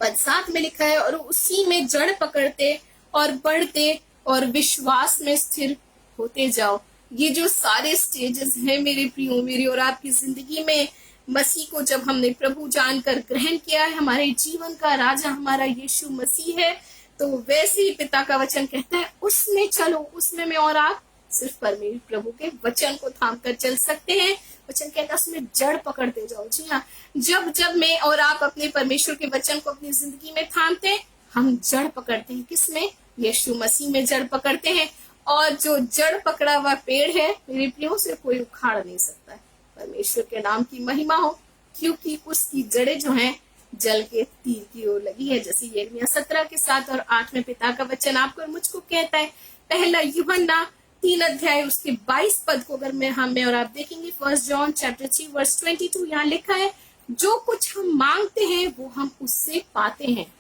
पद 7 में लिखा है, और उसी में जड़ पकड़ते और बढ़ते और विश्वास में स्थिर होते जाओ। ये जो सारे स्टेजेस हैं मेरे प्रियो, मेरी और आपकी जिंदगी में, मसीह को जब हमने प्रभु जानकर ग्रहण किया है, हमारे जीवन का राजा हमारा यीशु मसीह है, तो वैसे ही पिता का वचन कहता है उसमें चलो। उसमें मैं और आप सिर्फ परमेश्वर प्रभु के वचन को थाम कर चल सकते हैं। वचन कहता है उसमें जड़ पकड़ते जाओ। जी हाँ, जब जब मैं और आप अपने परमेश्वर के वचन को अपनी जिंदगी में थामते हैं, हम जड़ पकड़ते हैं। किसमें? यीशु मसीह में जड़ पकड़ते हैं। और जो जड़ पकड़ा हुआ पेड़ है मेरे प्रियो, से कोई उखाड़ नहीं सकता है। परमेश्वर के नाम की महिमा हो, क्योंकि उसकी जड़ें जो हैं जल के तीर की ओर लगी है। जैसे यिर्मयाह 17 के 7 और 8 में पिता का वचन आपको और मुझको कहता है। पहला यूहन्ना 3 अध्याय उसके 22 पद को अगर मैं और आप देखेंगे, 1 जॉन चैप्टर 3 वर्स 22, यहाँ लिखा है, जो कुछ हम मांगते हैं वो हम उससे पाते हैं।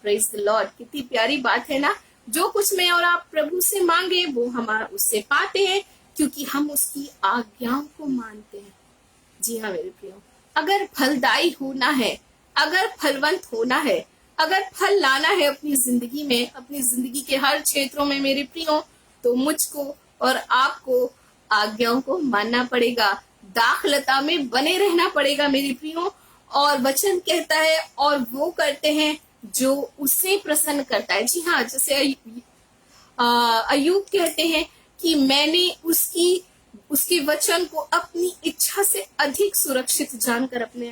Praise the Lord. कितनी प्यारी बात है ना। जो कुछ मैं और आप प्रभु से मांगे वो हमारा उससे पाते हैं, क्योंकि हम उसकी आज्ञाओं को मानते हैं। जी हाँ मेरे प्रियो, अगर फलदायी होना है, अगर फलवंत होना है, अगर फल लाना है अपनी जिंदगी में, अपनी जिंदगी के हर क्षेत्रों में मेरे प्रियो, तो मुझको और आपको आज्ञाओं को मानना पड़ेगा। दाखलता में बने रहना पड़ेगा मेरे प्रियो। और वचन कहता है, और वो करते हैं जो उसे प्रसन्न करता है। जी हाँ, जैसे अय्यूब कहते हैं कि मैंने उसके वचन को अपनी इच्छा से अधिक सुरक्षित जानकर अपने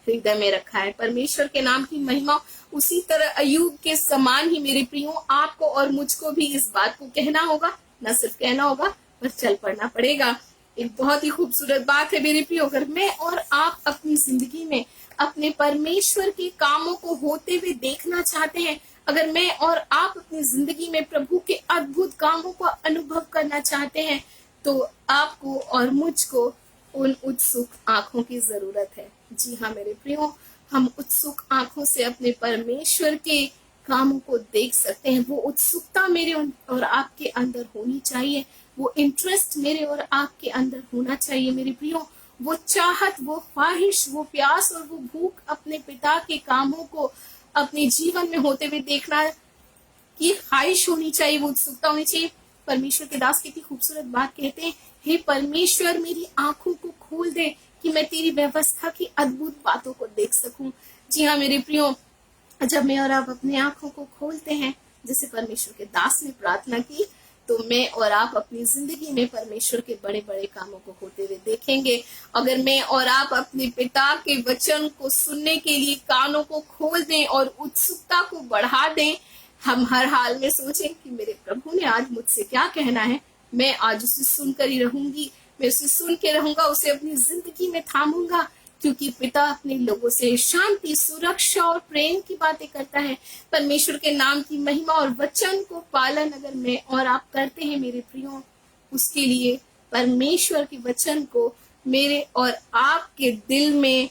हृदय में रखा है। परमेश्वर के नाम की महिमा। उसी तरह अय्यूब के समान ही मेरे प्रियो, आपको और मुझको भी इस बात को कहना होगा, न सिर्फ कहना होगा पर चल पड़ना पड़ेगा। एक बहुत ही खूबसूरत बात है मेरे प्रियो, अगर मैं और आप अपनी जिंदगी में अपने परमेश्वर के कामों को होते हुए देखना चाहते हैं, अगर मैं और आप अपनी जिंदगी में प्रभु के अद्भुत कामों को अनुभव करना चाहते हैं, तो आपको और मुझको उन उत्सुक आंखों की जरूरत है। जी हाँ मेरे प्रियो, हम उत्सुक आंखों से अपने परमेश्वर के कामों को देख सकते हैं। वो उत्सुकता मेरे और आपके अंदर होनी चाहिए, वो इंटरेस्ट मेरे और आपके अंदर होना चाहिए मेरे प्रियो। वो चाहत, वो ख्वाहिश, वो प्यास और वो भूख अपने पिता के कामों को अपने जीवन में होते हुए देखना की ख्वाहिश होनी चाहिए, वो उत्सुकता होनी चाहिए। परमेश्वर के दास कितनी खूबसूरत बात कहते हैं, हे परमेश्वर मेरी आंखों को खोल दे कि मैं तेरी व्यवस्था की अद्भुत बातों को देख सकूं। जी हाँ मेरे प्रियो, जब मैं और आप अपनी आंखों को खोलते हैं, जैसे परमेश्वर के दास ने प्रार्थना की, तो मैं और आप अपनी जिंदगी में परमेश्वर के बड़े बड़े कामों को होते हुए देखेंगे। अगर मैं और आप अपने पिता के वचन को सुनने के लिए कानों को खोल दें और उत्सुकता को बढ़ा दें, हम हर हाल में सोचें कि मेरे प्रभु ने आज मुझसे क्या कहना है, मैं आज उसे सुनकर ही रहूंगी, मैं उसे सुन के रहूंगा, उसे अपनी जिंदगी में थामूंगा, क्योंकि पिता अपने लोगों से शांति, सुरक्षा और प्रेम की बातें करता है। परमेश्वर के नाम की महिमा और वचन को पालन अगर मैं और आप करते हैं मेरे प्रियो, उसके लिए परमेश्वर के वचन को मेरे और आपके दिल में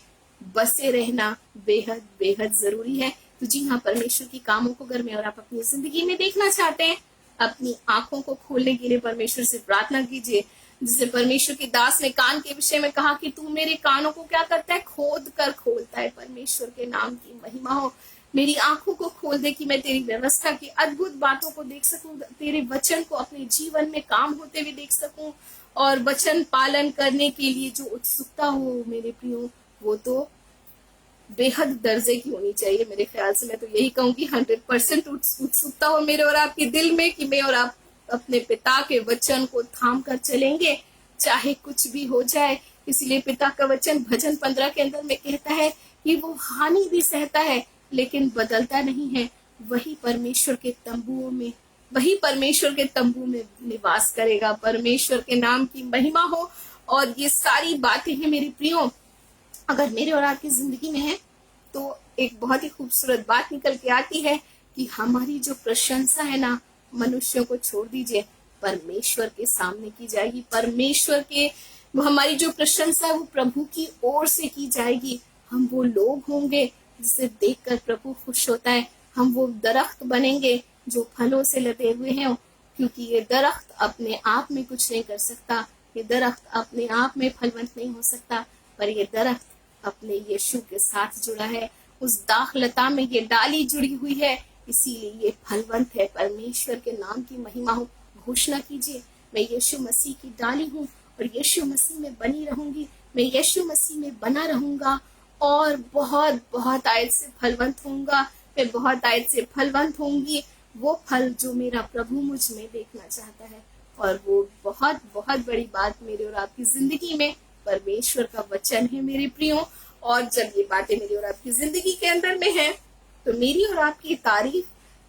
बसे रहना बेहद बेहद जरूरी है। तो जी हाँ, परमेश्वर की कामों को अगर मैं और आप अपनी जिंदगी में देखना चाहते हैं, अपनी आंखों को खोलने के लिए परमेश्वर से प्रार्थना कीजिए। जिसे परमेश्वर के दास ने कान के विषय में कहा कि तू मेरे कानों को क्या करता है, खोद कर खोलता है। परमेश्वर के नाम की महिमा हो। मेरी आंखों को खोल दे कि मैं तेरी व्यवस्था की अद्भुत बातों को देख सकूं, तेरे वचन को अपने जीवन में काम होते हुए देख सकूं, और वचन पालन करने के लिए जो उत्सुकता हो मेरे प्रियो, वो तो बेहद दर्जे की होनी चाहिए। मेरे ख्याल से मैं तो यही कहूंगी 100% उत्सुकता हो मेरे और आपके दिल में कि मैं और आप अपने पिता के वचन को थाम कर चलेंगे, चाहे कुछ भी हो जाए। इसीलिए पिता का वचन भजन 15 के अंदर में कहता है कि वो हानि भी सहता है लेकिन बदलता नहीं है। वही परमेश्वर के तंबू में निवास करेगा। परमेश्वर के नाम की महिमा हो। और ये सारी बातें हैं मेरी प्रियो, अगर मेरे और आपकी जिंदगी में है, तो एक बहुत ही खूबसूरत बात निकल के आती है कि हमारी जो प्रशंसा है ना, मनुष्यों को छोड़ दीजिए, परमेश्वर के सामने की जाएगी। हमारी जो प्रशंसा है वो प्रभु की ओर से की जाएगी। हम वो लोग होंगे जिसे देखकर प्रभु खुश होता है। हम वो दरख्त बनेंगे जो फलों से लदे हुए हैं, क्योंकि ये दरख्त अपने आप में कुछ नहीं कर सकता, ये दरख्त अपने आप में फलवंत नहीं हो सकता, पर ये दरख्त अपने यीशु के साथ जुड़ा है। उस दाखलता में ये डाली जुड़ी हुई है, इसीलिए ये फलवंत है। परमेश्वर के नाम की महिमा हो। घोषणा कीजिए, मैं यीशु मसीह की डाली हूँ और यीशु मसीह में बनी रहूंगी, मैं यीशु मसीह में बना रहूंगा और बहुत बहुत आयत से फलवंत होऊंगा, मैं बहुत आयत से फलवंत होंगी। वो फल जो मेरा प्रभु मुझ में देखना चाहता है, और वो बहुत बहुत बड़ी बात मेरे और आपकी जिंदगी में परमेश्वर का वचन है मेरे प्रियो। और जब ये बातें मेरी और आपकी जिंदगी के अंदर में है, तो मेरी और आपकी तारीफ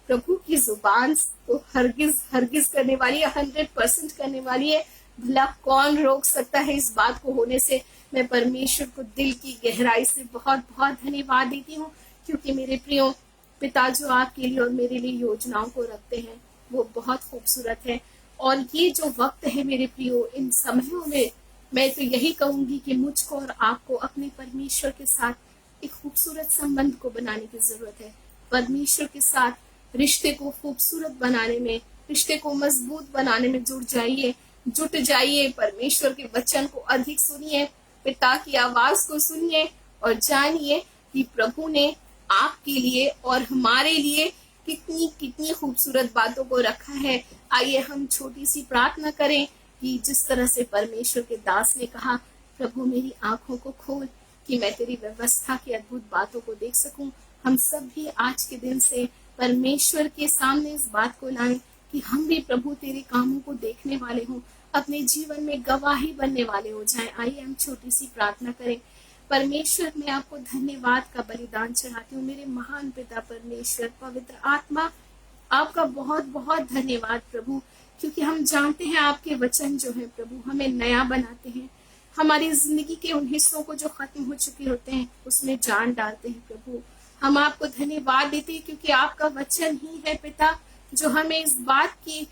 प्रभु की जुबान तो हरगिज हरगिज करने वाली है, 100% करने वाली है। भला कौन रोक सकता है इस बात को होने से। मैं परमेश्वर को दिल की गहराई से बहुत बहुत धन्यवाद देती हूँ, क्योंकि मेरे प्रियो पिता जो आपके लिए और मेरे लिए योजनाओं को रखते हैं, वो बहुत खूबसूरत है। और ये जो वक्त है मेरे प्रियो, इन समयों में मैं तो यही कहूंगी कि मुझको और आपको अपने परमेश्वर के साथ एक खूबसूरत संबंध को बनाने की जरूरत है। परमेश्वर के साथ रिश्ते को खूबसूरत बनाने में, रिश्ते को मजबूत बनाने में जुट जाइए। परमेश्वर के वचन को अधिक सुनिए, पिता की आवाज को सुनिए, और जानिए कि प्रभु ने आपके लिए और हमारे लिए कितनी कितनी खूबसूरत बातों को रखा है। आइए हम छोटी सी प्रार्थना करें कि जिस तरह से परमेश्वर के दास ने कहा, प्रभु मेरी आंखों को खोल कि मैं तेरी व्यवस्था की अद्भुत बातों को देख सकूं। हम सब भी आज के दिन से परमेश्वर के सामने इस बात को लाएं कि हम भी प्रभु तेरे कामों को देखने वाले हों, अपने जीवन में गवाही बनने वाले हो जाएं। आइए हम छोटी सी प्रार्थना करें। परमेश्वर, मैं आपको धन्यवाद का बलिदान चढ़ाती हूँ। मेरे महान पिता परमेश्वर, पवित्र आत्मा, आपका बहुत बहुत धन्यवाद प्रभु, क्योंकि हम जानते हैं आपके वचन जो है प्रभु हमें नया बनाते हैं, हमारी जिंदगी के उन हिस्सों को जो खत्म हो चुके होते हैं उसमें जान डालते हैं प्रभु। हम आपको धन्यवाद देते हैं क्योंकि आपका वचन ही है पिता जो हमें इस बात की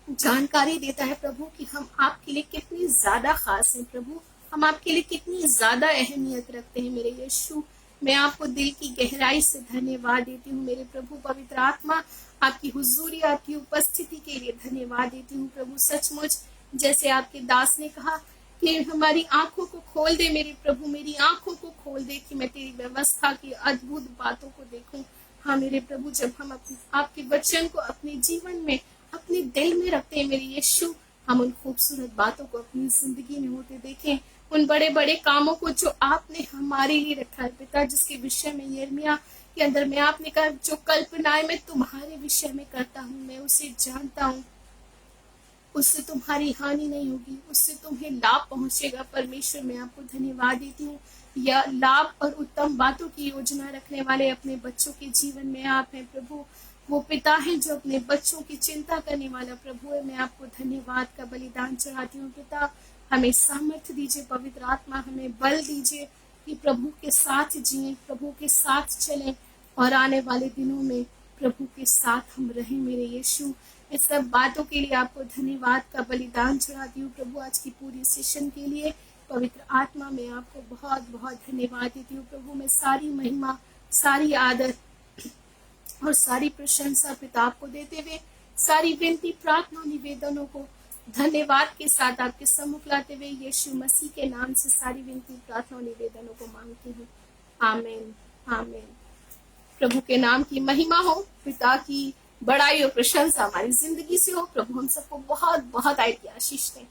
जानकारी देता है प्रभु कि हम आपके लिए कितनी ज्यादा खास हैं प्रभु, हम आपके लिए कितनी ज्यादा अहमियत रखते हैं मेरे यीशु। मैं आपको दिल की गहराई से धन्यवाद देती हूँ मेरे प्रभु। पवित्र आत्मा आपकी हुजूरी, आपकी उपस्थिति के लिए धन्यवाद देती हूँ प्रभु। सचमुच जैसे आपके दास ने कहा कि हमारी आंखों को खोल दे मेरे प्रभु, मेरी आंखों को खोल दे कि मैं तेरी व्यवस्था की अद्भुत बातों को देखूं। हाँ मेरे प्रभु, जब हम आपके वचन को अपने जीवन में अपने दिल में रखते हैं मेरे यीशु, हम उन खूबसूरत बातों को अपनी जिंदगी में होते देखें, उन बड़े बड़े कामों को जो आपने हमारे लिए रखा है पिता, जिसके विषय में यिर्मयाह के अंदर में आपने कहा जो कल्पनाएं मैं तुम्हारे विषय में करता हूँ मैं उसे जानता हूँ, उससे तुम्हारी हानि नहीं होगी, उससे तुम्हें लाभ पहुंचेगा। परमेश्वर मैं आपको धन्यवाद देती हूँ, या लाभ और उत्तम बातों की योजना रखने वाले अपने बच्चों के जीवन में आप हैं प्रभु। वो पिता है जो अपने बच्चों की चिंता करने वाला प्रभु है। मैं आपको धन्यवाद का बलिदान चढ़ाती हूँ पिता। हमें सामर्थ्य दीजिए, पवित्र आत्मा हमें बल दीजिए कि प्रभु के साथ जिएं, प्रभु के साथ चलें और आने वाले दिनों में प्रभु के साथ हम रहें मेरे यीशु। इस सब बातों के लिए आपको धन्यवाद का बलिदान चढ़ाती हूँ प्रभु। आज की पूरी सेशन के लिए पवित्र आत्मा में आपको बहुत बहुत धन्यवाद देती हूँ प्रभु। मैं सारी महिमा, सारी आदर और सारी प्रशंसा पिता आपको देते हुए सारी विनती, प्रार्थना, निवेदनों को धन्यवाद के साथ आपके सम्मुख लाते हुए यीशु मसीह के नाम से सारी विनती, प्रार्थना और निवेदनों को मांगती हूँ। आमीन, आमीन। प्रभु के नाम की महिमा हो, पिता की बड़ाई और प्रशंसा हमारी जिंदगी से हो। प्रभु हम सबको बहुत बहुत आशीष दें।